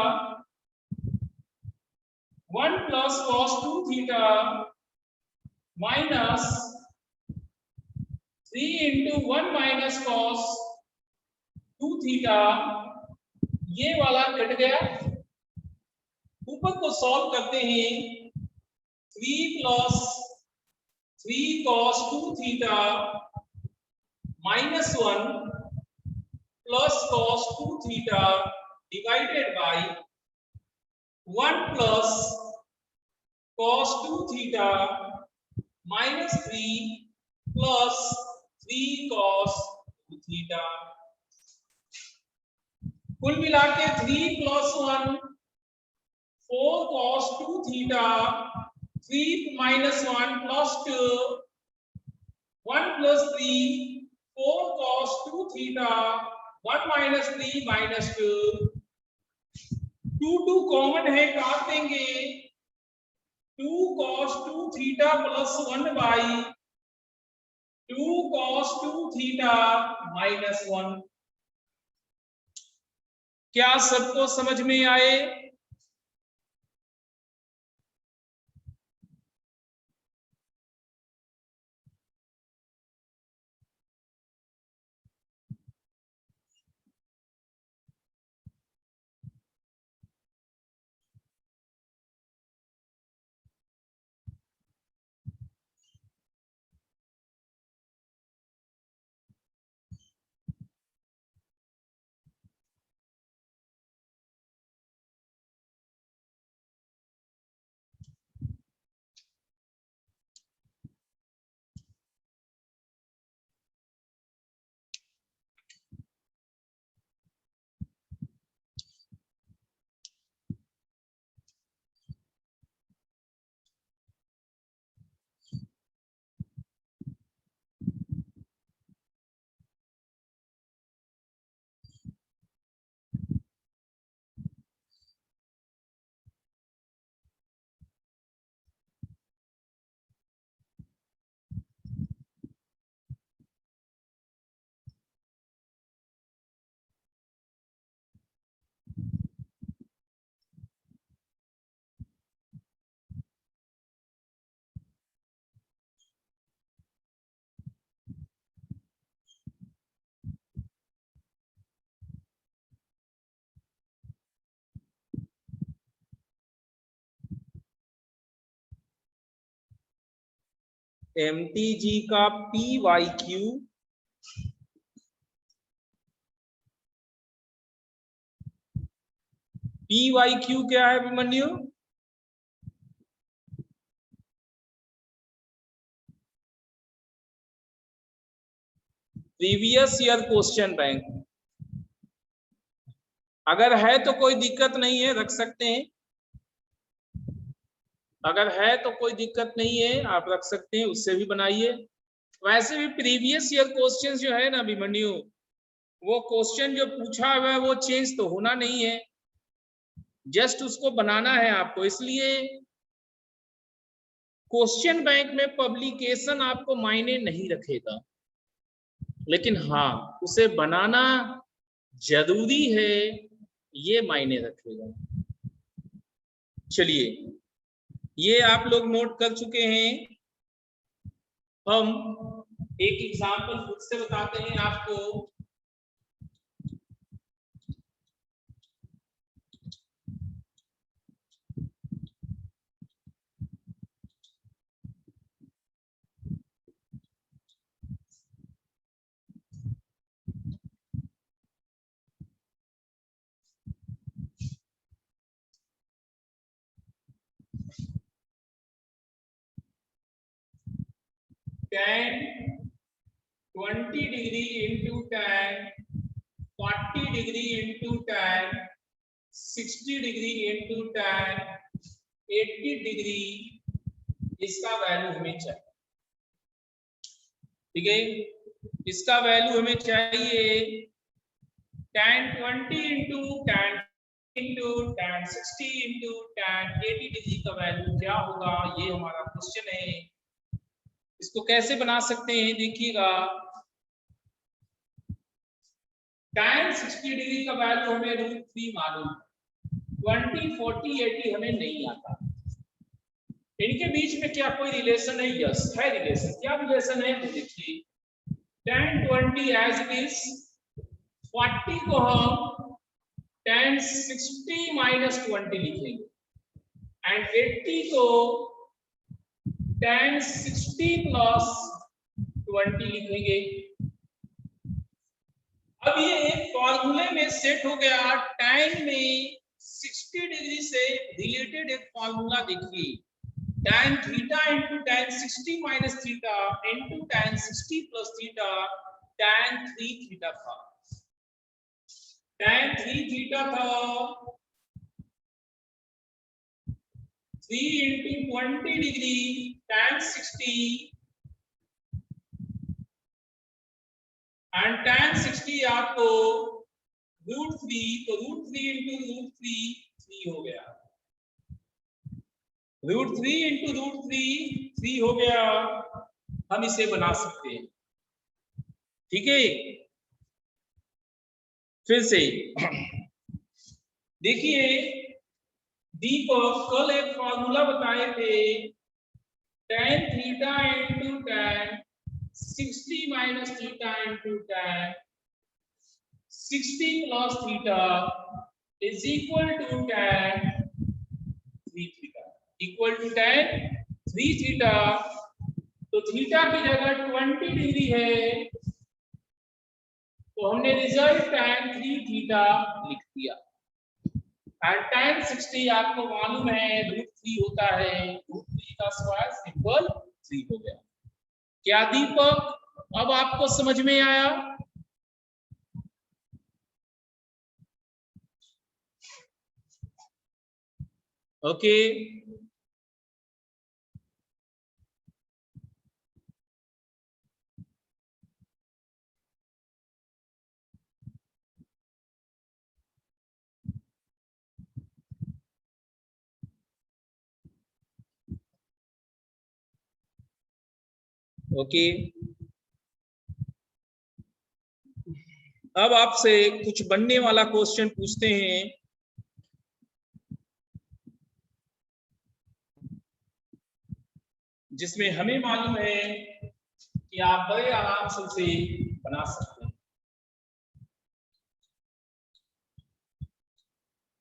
[SPEAKER 1] 1 plus cos 2 theta minus 3 into 1 minus cos 2 theta। ये वाला कट गया, ऊपर को सॉल्व करते हैं। 3 + 3 cos 2 theta -1 + cos 2 theta divided by 1 + cos 2 theta -3 + 3 cos 2 theta. कुल मिला के 3 + 1 4 cos 2 theta 3 - 1 + 2 1 + 3 4 cos 2 theta 1 - 3 - 2 2 common है, काट देंगे। 2 cos 2 theta + 1 by 2 cos 2 theta -1। क्या सबको समझ में आए? MTG का PYQ क्या है Abhimanyu? Previous year question bank. अगर है तो कोई दिक्कत नहीं है, रख सकते हैं। अगर है तो कोई दिक्कत नहीं है, आप रख सकते हैं, उससे भी बनाइए। वैसे भी प्रीवियस ईयर क्वेश्चन जो है ना अभिमन्यु, वो क्वेश्चन जो पूछा हुआ है वो चेंज तो होना नहीं है, जस्ट उसको बनाना है आपको। इसलिए क्वेश्चन बैंक में पब्लिकेशन आपको मायने नहीं रखेगा, लेकिन हाँ उसे बनाना जरूरी है, ये मायने रखेगा। चलिए, ये आप लोग नोट कर चुके हैं। हम एक एग्जाम्पल खुद से बताते हैं आपको। tan 20 degree into tan 40 degree into tan 60 degree into tan 80 degree, इसका वैल्यू हमें चाहिए। ठीक है, इसका वैल्यू हमें चाहिए tan 20 into tan into tan 60 into tan 80 degree का वैल्यू क्या होगा, ये हमारा क्वेश्चन है। इसको कैसे बना सकते हैं देखिएगा। tan 60 डिग्री का वैल्यू हमें √3 मालूम, 20 40 80 हमें नहीं आता। इनके बीच में क्या कोई रिलेशन है? यस है रिलेशन। क्या रिलेशन है तो देखिए, tan 20 एज इट इज, 40 को हम tan 60 माइनस 20 लिखेंगे एंड 80 को tan 60 प्लस 20 लिखेंगे। अब ये एक फॉर्मूले में सेट हो गया। tan में 60 डिग्री से रिलेटेड एक फॉर्मूला देखिए, tan theta into tan 60 minus theta into tan 60 plus theta tan 3 theta था। tan 3 थीटा था 3 into 20 degree tan 60 and tan 60 आपको √3, तो √3 इंटू √3 3 हो गया, √3 इंटू √3 3 हो गया। हम इसे बना सकते हैं, ठीक है। फिर से देखिए, दीपक कल एक फॉर्मूला बताए थे, tan theta into tan 60 minus theta into tan 60 plus theta is equal to tan 3 theta, equal to tan 3 theta. तो थीटा की जगह 20 डिग्री है, तो हमने रिजल्ट tan 3 थीटा लिख दिया। एंड tan 60 आपको मालूम है √3 होता है, √3 का स्क्वायर सिंपल 3 हो गया। क्या दीपक अब आपको समझ में आया? Okay, okay. अब आपसे कुछ बनने वाला क्वेश्चन पूछते हैं। जिसमें हमें मालूम है कि आप बड़े आराम से उसे बना सकते हैं,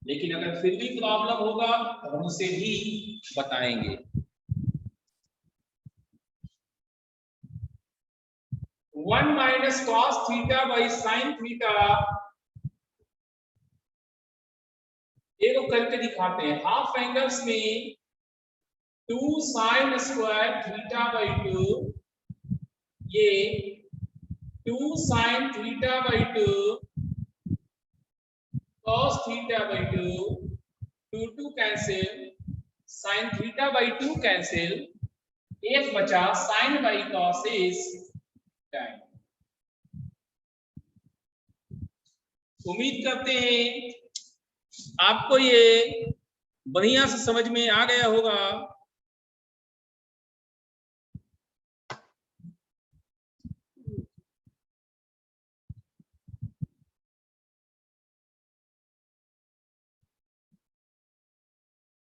[SPEAKER 1] लेकिन अगर फिर भी प्रॉब्लम होगा तो हम उसे भी बताएंगे। 1 minus cos theta by sine theta, एक करके दिखाते हैं। हाफ एंगल्स में 2 साइन स्क्वायर थीटा बाई 2, ये 2 sine theta by 2 cos theta by 2, 2 cancel, sine theta by 2 cancel, एक बचा sine by cos is time. उम्मीद करते हैं आपको ये बढ़िया से समझ में आ गया होगा।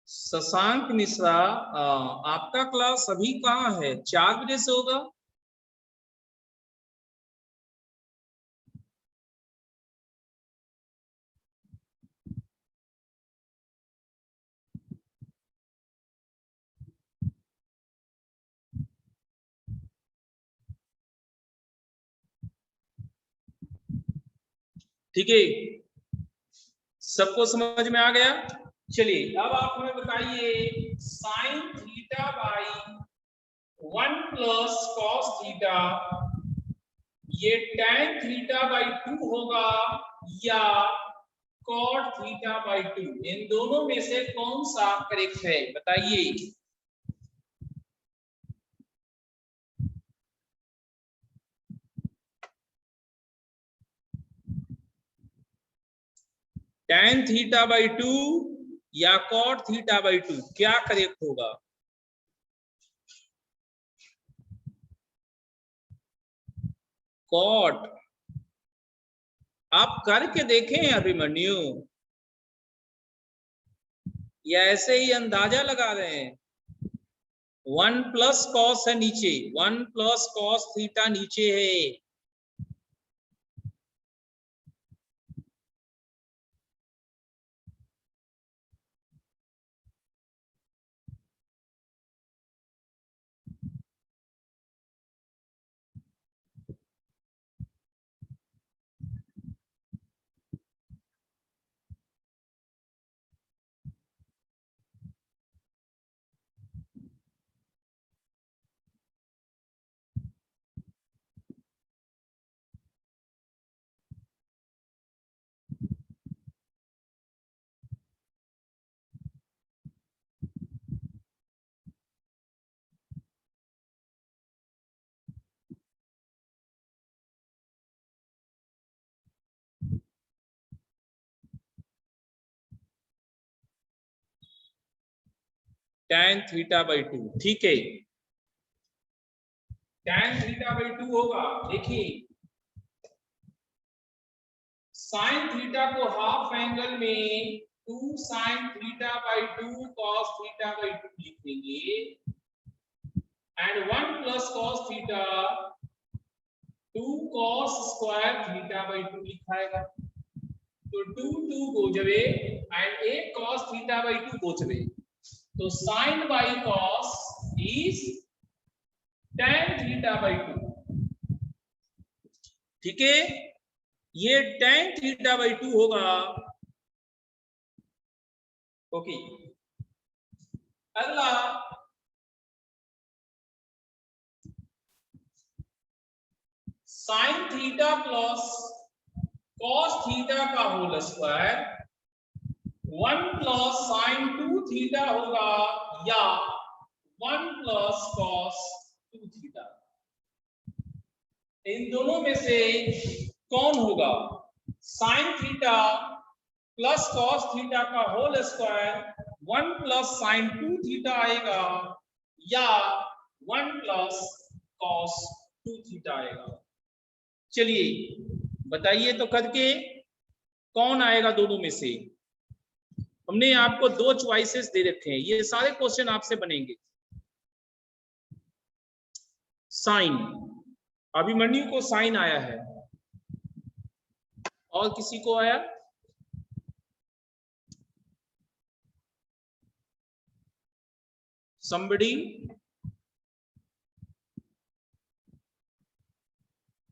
[SPEAKER 1] शशांक मिश्रा, आपका क्लास अभी कहाँ है? 4 बजे से होगा? ठीक है, सबको समझ में आ गया? चलिए अब आप हमें बताइए, sign theta by 1 plus cos theta, ये tan थीटा बाई 2 होगा या cot थीटा बाई 2? इन दोनों में से कौन सा करेक्ट है बताइए। tan थीटा बाई 2 या cot थीटा बाई 2, क्या करेक्ट होगा? cot। आप करके देखें अभिमन्यु, या ऐसे ही अंदाजा लगा रहे हैं? 1 प्लस कॉस है नीचे, 1 प्लस कॉस थीटा नीचे है, tan थीटा बाई 2, ठीक है। tan थीटा बाई 2 होगा, देखिए साइन थीटा को हाफ एंगल में 2 sine theta by 2 cos theta by 2 लिखेंगे and 1 plus cos theta 2 cos square theta by 2 लिखाएगा। तो 2 2 goes away and 1 cos theta by 2 goes away, तो sine by cos is tan theta by 2, ठीक है। ये tan थीटा बाई 2 होगा, ओके। अगला sine theta plus cos theta का whole square 1 plus sine 2 theta होगा या 1 प्लस cos 2 थीटा। इन दोनों में से कौन होगा? Sine theta plus cos theta का whole square 1 plus sine 2 theta आएगा या 1 प्लस cos 2 थीटा आएगा। चलिए बताइए तो करके कौन आएगा दोनों में से। हमने आपको 2 चॉइसेस दे रखे हैं, ये सारे क्वेश्चन आपसे बनेंगे। साइन, अभिमन्यु को साइन आया है, और किसी को आया? somebody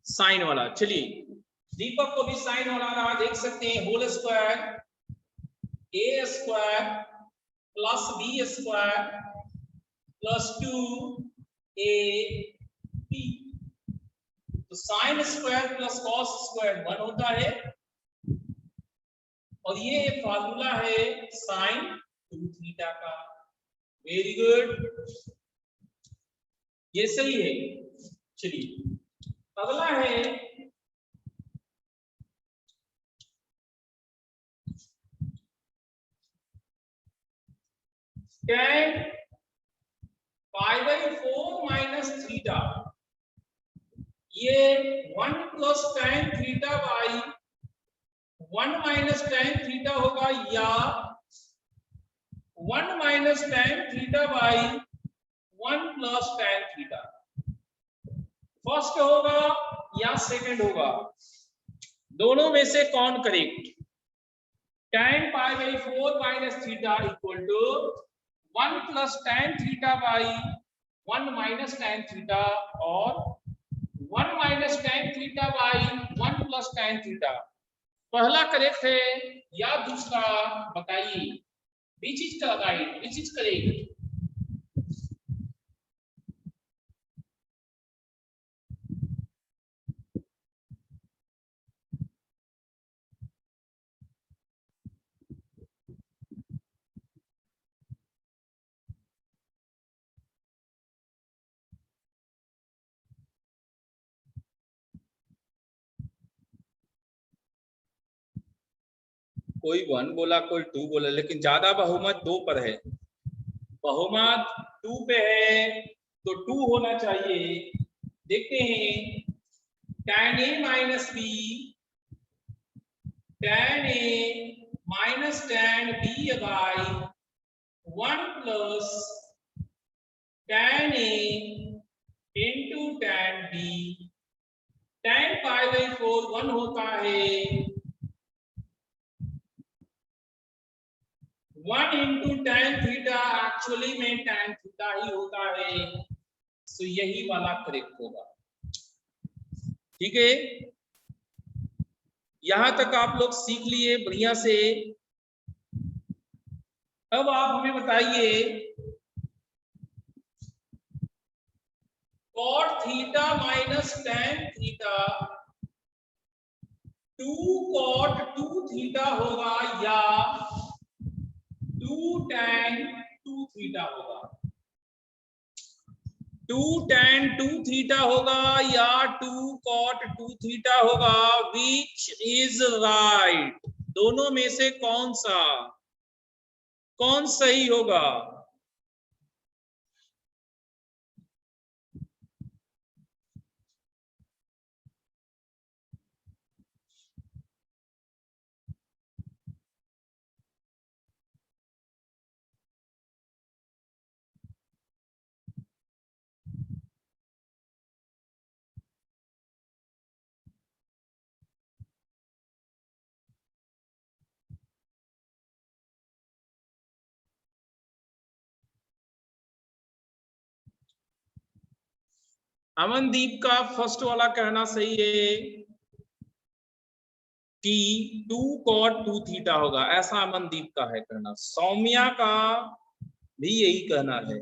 [SPEAKER 1] साइन वाला। चलिए दीपक को भी साइन वाला रहा, देख सकते हैं whole square a square plus b square plus 2ab, तो sine square plus cos square 1 होता है, और ये फार्मूला है साइन 2 थीटा का। वेरी गुड, ये सही है। चलिए अगला है tan pi by 4 minus theta, ये 1 plus tan theta by 1 minus tan theta होगा या 1 minus tan theta by 1 plus tan theta. First होगा या सेकंड होगा, दोनों में से कौन correct? tan pi by 4 minus theta equal to 1 plus tan theta by 1 minus tan theta, और 1 minus tan theta by 1 plus tan theta. पहला करेक्ट है या दूसरा? बताइए, which is right, which is correct? कोई 1 बोला, कोई 2 बोला, लेकिन ज्यादा बहुमत 2 पर है। बहुमत 2 पे है तो 2 होना चाहिए। देखते हैं tan a minus B, tan a minus tan b by 1 plus tan a into tan b। tan pi by 4 1 होता है, 1 इंटू tan थीटा एक्चुअली में tan थीटा ही होता है, तो यही वाला करेक्ट होगा। ठीक है, यहां तक आप लोग सीख लिए बढ़िया से। अब आप हमें बताइए cot theta minus tan theta 2 cot 2 theta होगा या 2 tan 2 थीटा होगा? 2 tan 2 थीटा होगा या 2 cot 2 थीटा होगा? विच इज राइट? दोनों में से कौन सही होगा? अमनदीप का फर्स्ट वाला कहना सही है कि 2 cot 2 थीटा होगा, ऐसा अमनदीप का है कहना। सौम्या का भी यही कहना है।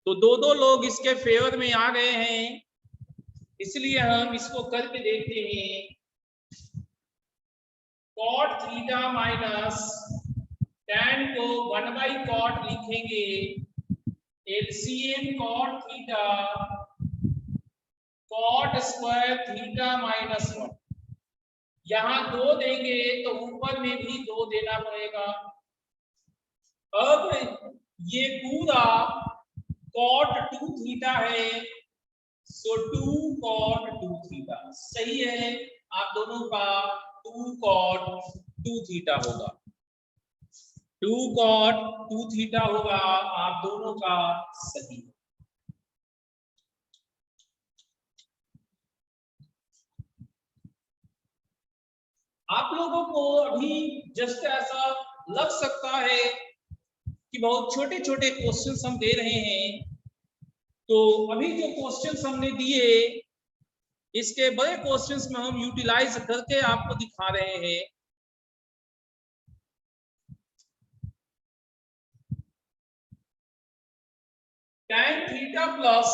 [SPEAKER 1] तो दो दो लोग इसके फेवर में आ गए हैं, इसलिए हम इसको करके देखते हैं। cot थीटा माइनस tan को 1/cot लिखेंगे, LCM cot theta cot square theta minus 1। यहां 2 देंगे तो ऊपर में भी 2 देना पड़ेगा। अब ये पूरा cot 2 थीटा है, सो 2 cot 2 थीटा सही है। आप दोनों का 2 cot 2 थीटा होगा, 2 cot 2 थीटा होगा, आप दोनों का सही। आप लोगों को अभी जस्ट ऐसा लग सकता है कि बहुत छोटे छोटे क्वेश्चंस हम दे रहे हैं, तो अभी जो क्वेश्चंस हमने दिए इसके बड़े क्वेश्चंस में हम यूटिलाइज करके आपको दिखा रहे हैं। tan theta plus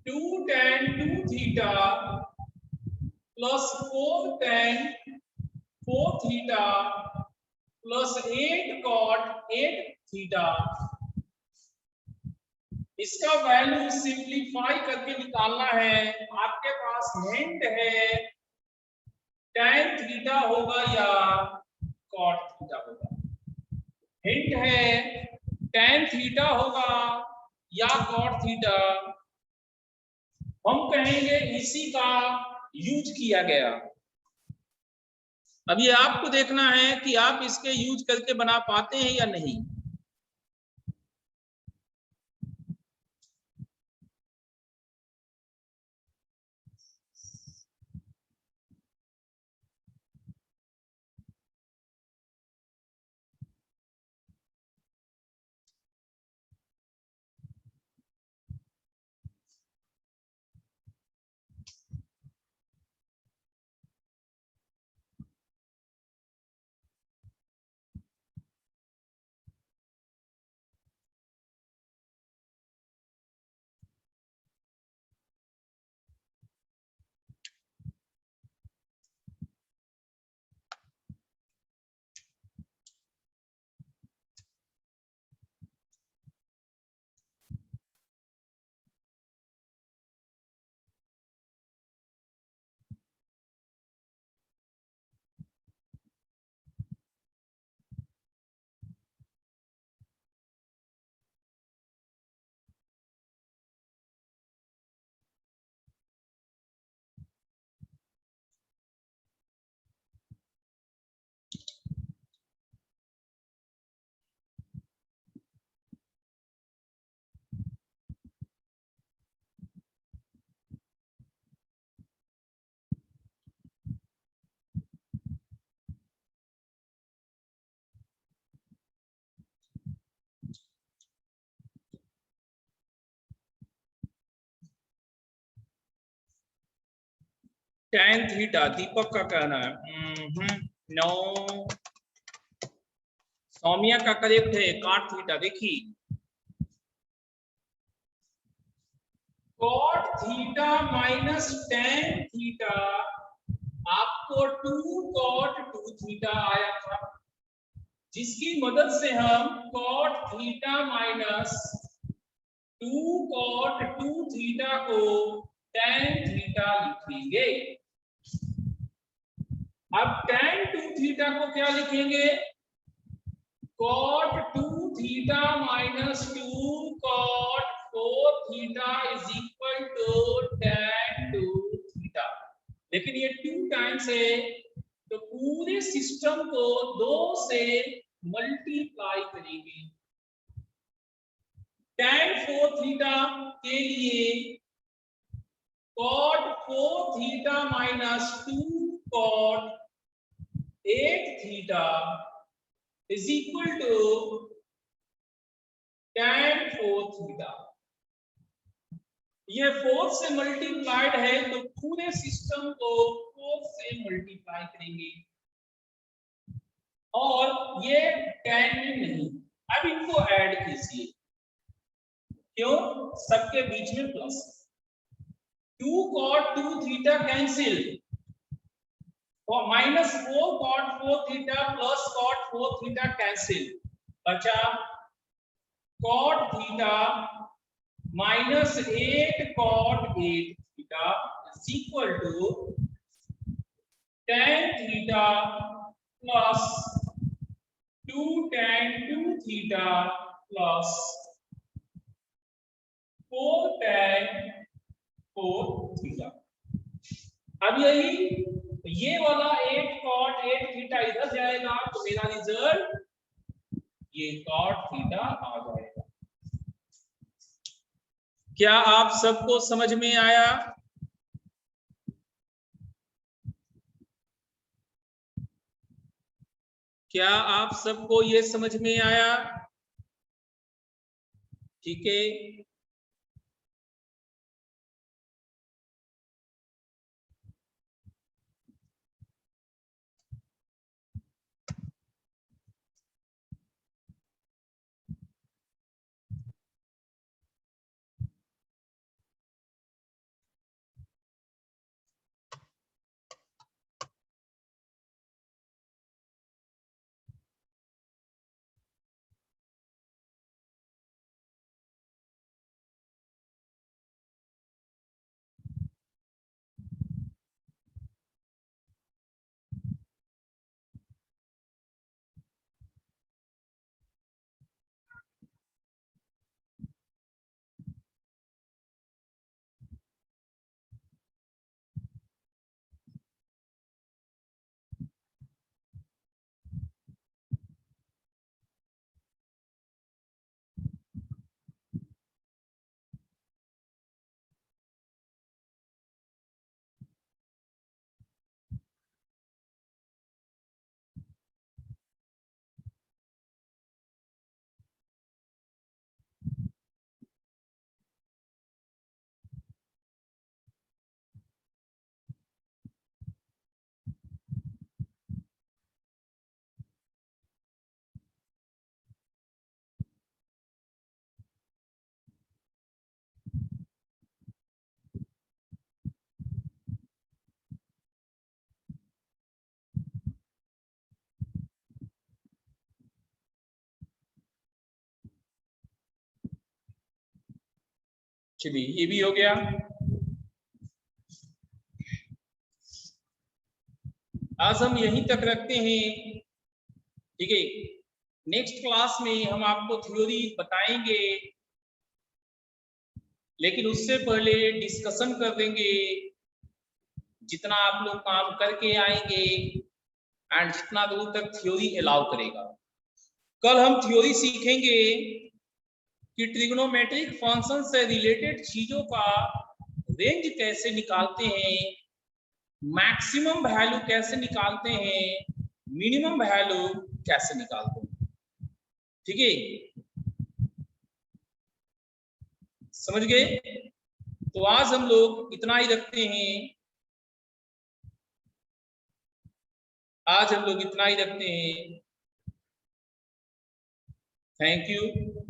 [SPEAKER 1] 2 tan 2 theta plus 4 tan 4 theta plus 8 cot 8 theta, इसका वैल्यू सिंप्लीफाई करके निकालना है। आपके पास हिंट है tan थीटा होगा या cot थीटा होगा। हिंट है tan थीटा होगा या cot थीटा। हम कहेंगे इसी का यूज किया गया। अब ये आपको देखना है कि आप इसके यूज करके बना पाते हैं या नहीं। tan थीटा दीपक का कहना है। नो, सौम्या का करेक्ट है cot थीटा। देखिए cot theta minus tan theta आपको 2 cot 2 थीटा आया था, जिसकी मदद से हम cot theta minus 2 cot 2 theta को tan थीटा लिखेंगे। अब tan 2 थीटा को क्या लिखेंगे? cot 2 theta minus 2 cot 4 theta is equal to tan 2 theta. लेकिन ये 2 टाइम्स है तो पूरे सिस्टम को 2 से मल्टीप्लाई करेंगे। tan 4 थीटा के लिए cot 4 theta minus 2 cot 8 theta is equal to tan 4 theta. ये 4 से मल्टीप्लाइड है तो पूरे सिस्टम को 4 से मल्टीप्लाई करेंगे और ये 10 में नहीं। अब इनको ऐड कीजिए, क्यों? सबके बीच में प्लस। 2 cot 2 थीटा कैंसिल और -4 cot 4 theta plus cot 4 theta cancel, बचा cot theta -8 cot 8 theta is equal to tan theta plus 2 tan 2 theta plus 4 tan 4 theta. अब यही ये वाला 8 cot 8 थीटा इधर जाएगा तो मेरा रिजल्ट ये cot थीटा आ जाएगा। क्या आप सबको समझ में आया? क्या आप सबको ये समझ में आया? ठीक है, चलिए ये भी हो गया। आज हम यहीं तक रखते हैं, ठीक है। नेक्स्ट क्लास में हम आपको थ्योरी बताएंगे, लेकिन उससे पहले डिस्कशन कर देंगे जितना आप लोग काम करके आएंगे एंड जितना दूर तक थ्योरी अलाउ करेगा। कल हम थ्योरी सीखेंगे कि ट्रिग्नोमेट्रिक फंक्शन से रिलेटेड चीजों का रेंज कैसे निकालते हैं, मैक्सिमम वैल्यू कैसे निकालते हैं, मिनिमम वैल्यू कैसे निकालते हैं, ठीक है, समझ गए? तो आज हम लोग इतना ही रखते हैं, आज हम लोग इतना ही रखते हैं। Thank you.